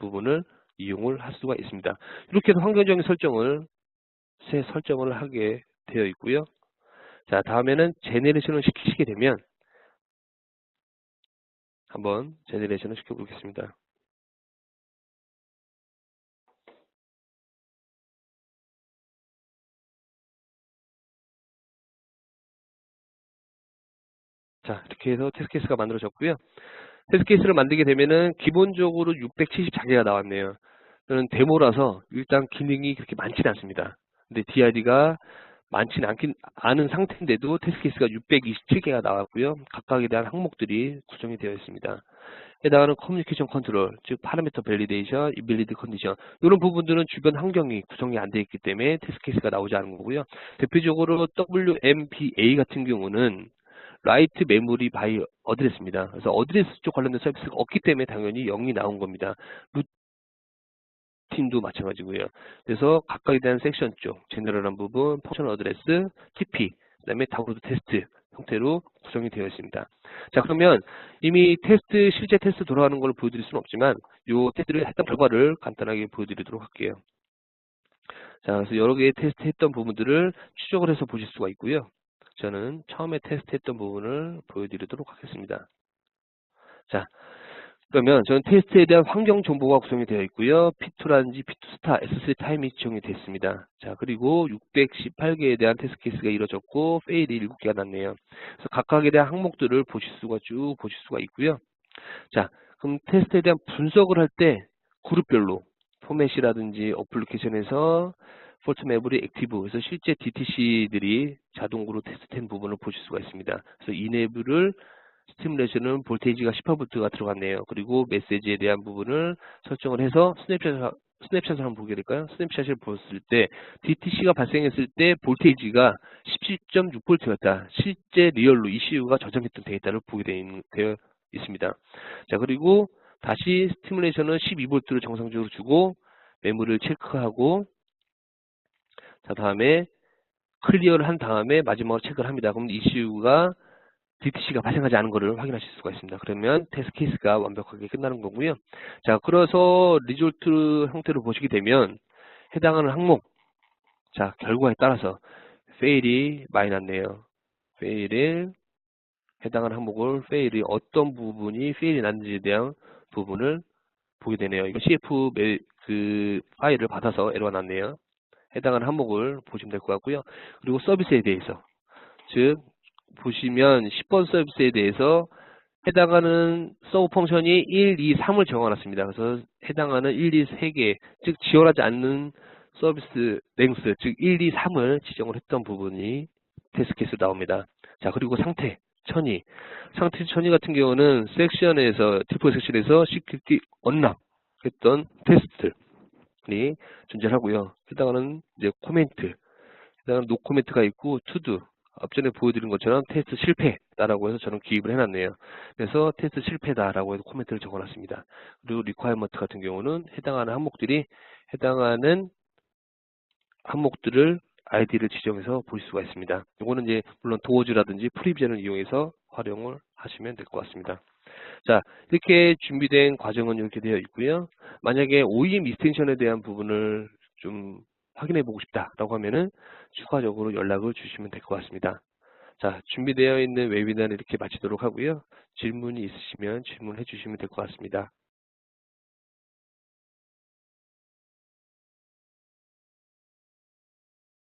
A: 부분을 이용을 할 수가 있습니다. 이렇게 해서 환경적인 새 설정을 하게 되어 있고요. 자, 다음에는 제네레이션을 시키시게 되면 한번 제네레이션을 시켜보겠습니다. 자, 이렇게 해서 테스트 케이스가 만들어졌고요. 테스트 케이스를 만들게 되면은 기본적으로 670자개가 나왔네요. 저는 데모라서 일단 기능이 그렇게 많지는 않습니다. 근데 DID가 많지는 않은 상태인데도 테스트 케이스가 627개가 나왔고요. 각각에 대한 항목들이 구성이 되어 있습니다. 해당하는 커뮤니케이션 컨트롤, 즉 파라미터 밸리데이션, 인밸리드 컨디션 이런 부분들은 주변 환경이 구성이 안 되어 있기 때문에 테스트 케이스가 나오지 않은 거고요. 대표적으로 WMBA 같은 경우는 라이트 메모리 바이 어드레스입니다. 그래서 어드레스 쪽 관련된 서비스가 없기 때문에 당연히 0이 나온 겁니다. 루틴도 마찬가지고요. 그래서 각각에 대한 섹션 쪽, 제너럴한 부분, 펑션 어드레스, TP, 그다음에 다운로드 테스트 형태로 구성이 되어 있습니다. 자, 그러면 이미 실제 테스트 돌아가는 걸 보여드릴 수는 없지만 이 테스트를 했던 결과를 간단하게 보여드리도록 할게요. 자, 그래서 여러 개의 테스트 했던 부분들을 추적을 해서 보실 수가 있고요. 저는 처음에 테스트했던 부분을 보여드리도록 하겠습니다. 자, 그러면 저는 테스트에 대한 환경 정보가 구성이 되어 있고요. P2라든지 P2 스타, S3 타임이 지정이 됐습니다. 자, 그리고 618개에 대한 테스트 케이스가 이루어졌고 페일이 7개가 났네요. 그래서 각각에 대한 항목들을 보실 수가 있고요. 자, 그럼 테스트에 대한 분석을 할 때 그룹별로 포맷이라든지 어플리케이션에서 폴트 메모리 액티브, 그래서 실제 DTC들이 자동으로 테스트된 부분을 보실 수가 있습니다. 그래서 이네블을 스티뮬레이션은 볼테이지가 18V가 들어갔네요. 그리고 메시지에 대한 부분을 설정을 해서 스냅샷을 한번 보게 될까요? 스냅샷을 보았을 때 DTC가 발생했을 때 볼테이지가 17.6V였다. 실제 리얼로 ECU가 저장했던 데이터를 보게 되어 있습니다. 자, 그리고 다시 스티뮬레이션은 12V를 정상적으로 주고 메모리를 체크하고 자, 다음에 클리어를 한 다음에 마지막으로 체크를 합니다. 그럼 이슈가 DTC가 발생하지 않은 것을 확인하실 수가 있습니다. 그러면 테스트 케이스가 완벽하게 끝나는 거고요. 자, 그래서 리졸트 형태로 보시게 되면 해당하는 항목, 자, 결과에 따라서 페일이 많이 났네요. 페일을 해당하는 항목을 페일이 어떤 부분이 페일이 났는지에 대한 부분을 보게 되네요. 이거 CF 그 파일을 받아서 에러가 났네요. 해당하는 항목을 보시면 될 것 같고요. 그리고 서비스에 대해서, 즉 보시면 10번 서비스에 대해서 해당하는 서브 펑션이 1, 2, 3을 정해놨습니다. 그래서 해당하는 1, 2, 3개, 즉 지원하지 않는 서비스 랭스, 즉 1, 2, 3을 지정을 했던 부분이 테스트 케이스로 나옵니다. 자, 그리고 상태, 천위. 상태 천위 같은 경우는 섹션에서, 디폴 섹션에서 시큐리티 언락 했던 테스트들이 존재하고요. 해당하는 이제 코멘트, 해당하는 노 코멘트가 있고, 투두, 앞전에 보여드린 것처럼 테스트 실패다라고 해서 저는 기입을 해놨네요. 그래서 테스트 실패다라고 해서 코멘트를 적어놨습니다. 그리고 리ኳ이어먼트 같은 경우는 해당하는 해당하는 항목들을 아이디를 지정해서 볼 수가 있습니다. 이거는 이제 물론 도어즈라든지 프리비전을 이용해서 활용을 하시면 될 것 같습니다. 자, 이렇게 준비된 과정은 이렇게 되어 있고요. 만약에 OEM 익스텐션에 대한 부분을 좀 확인해 보고 싶다라고 하면은 추가적으로 연락을 주시면 될 것 같습니다. 자, 준비되어 있는 웨비나를 이렇게 마치도록 하고요. 질문이 있으시면 질문해 주시면 될 것 같습니다.